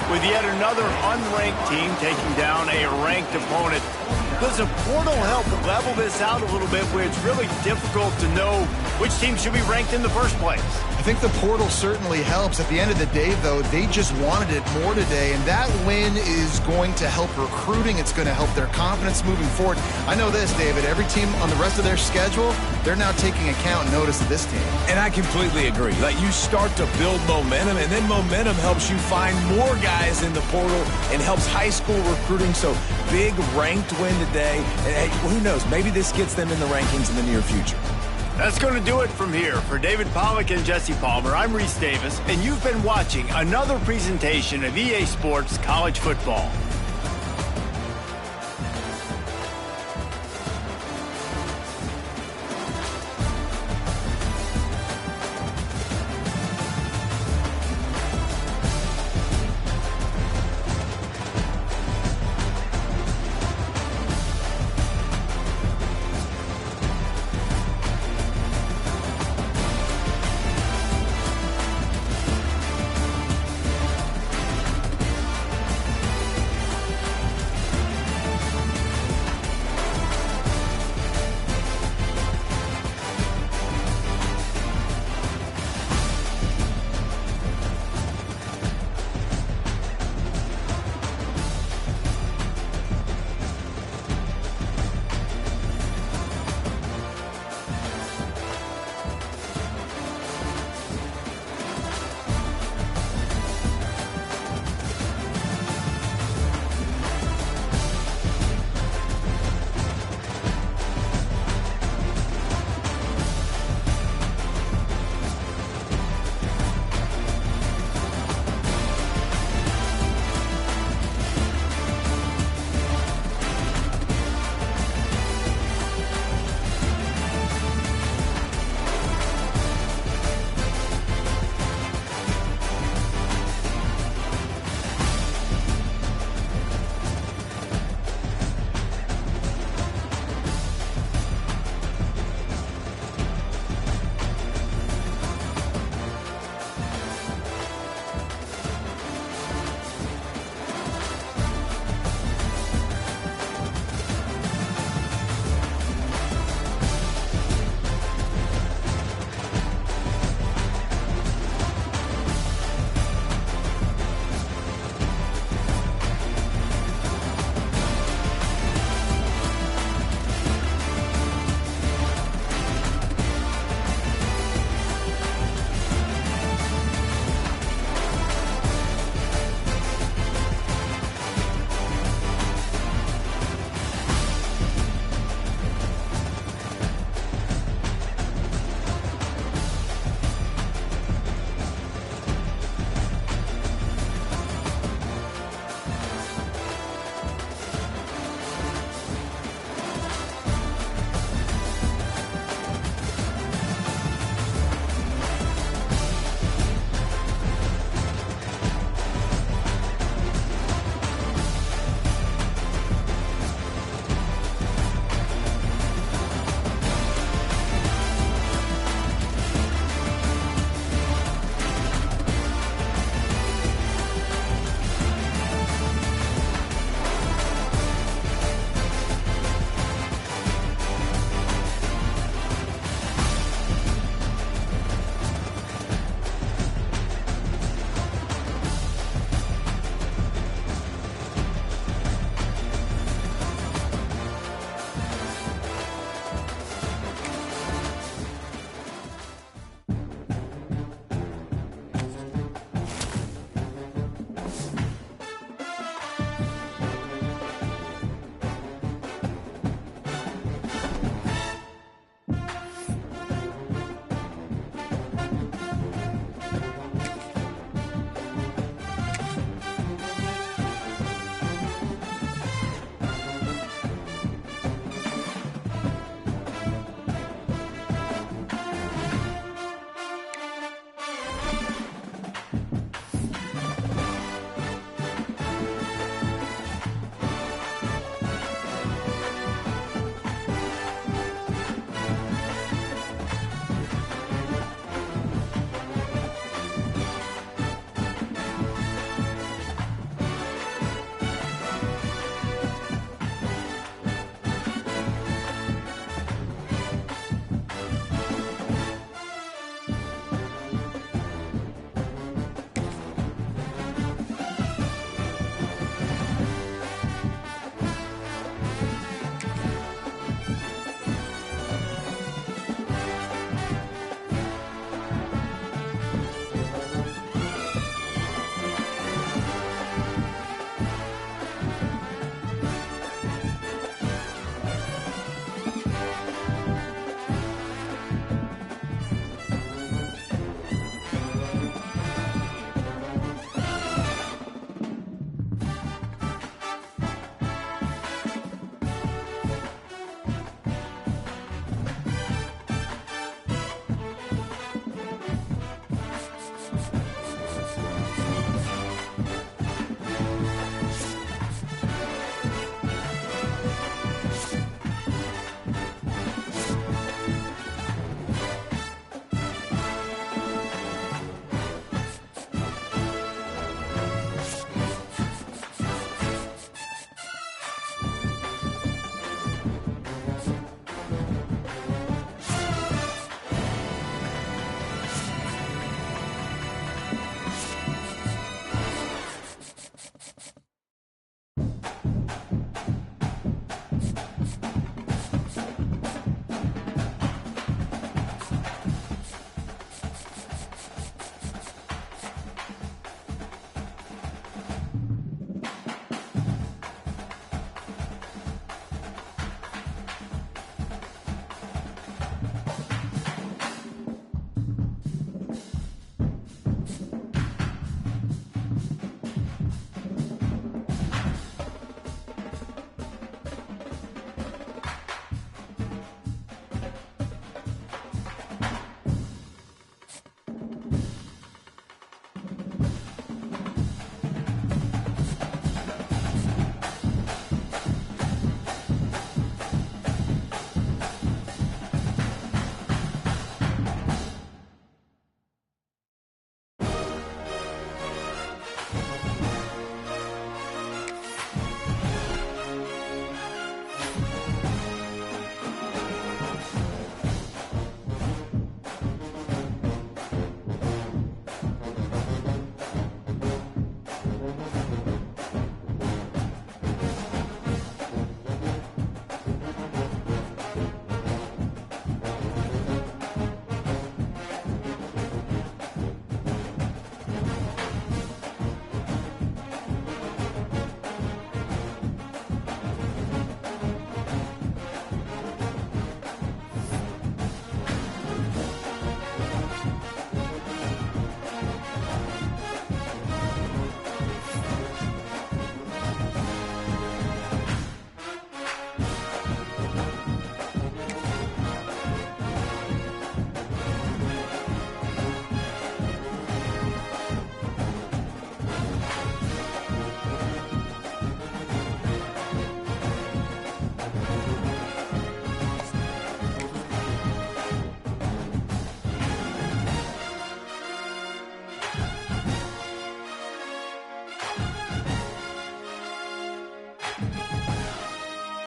With yet another unranked team taking down a ranked opponent, does a portal help level this out a little bit where it's really difficult to know which team should be ranked in the first place? I think the portal certainly helps. At the end of the day, though, they just wanted it more today, and that win is going to help recruiting. It's going to help their confidence moving forward. I know this, David. Every team on the rest of their schedule, they're now taking account and notice of this team. And I completely agree. Like, you start to build momentum, and then momentum helps you find more guys in the portal and helps high school recruiting. So, big ranked win today. And hey, who knows? Maybe this gets them in the rankings in the near future. That's going to do it from here. For David Pollack and Jesse Palmer, I'm Reese Davis, and you've been watching another presentation of EA Sports College Football.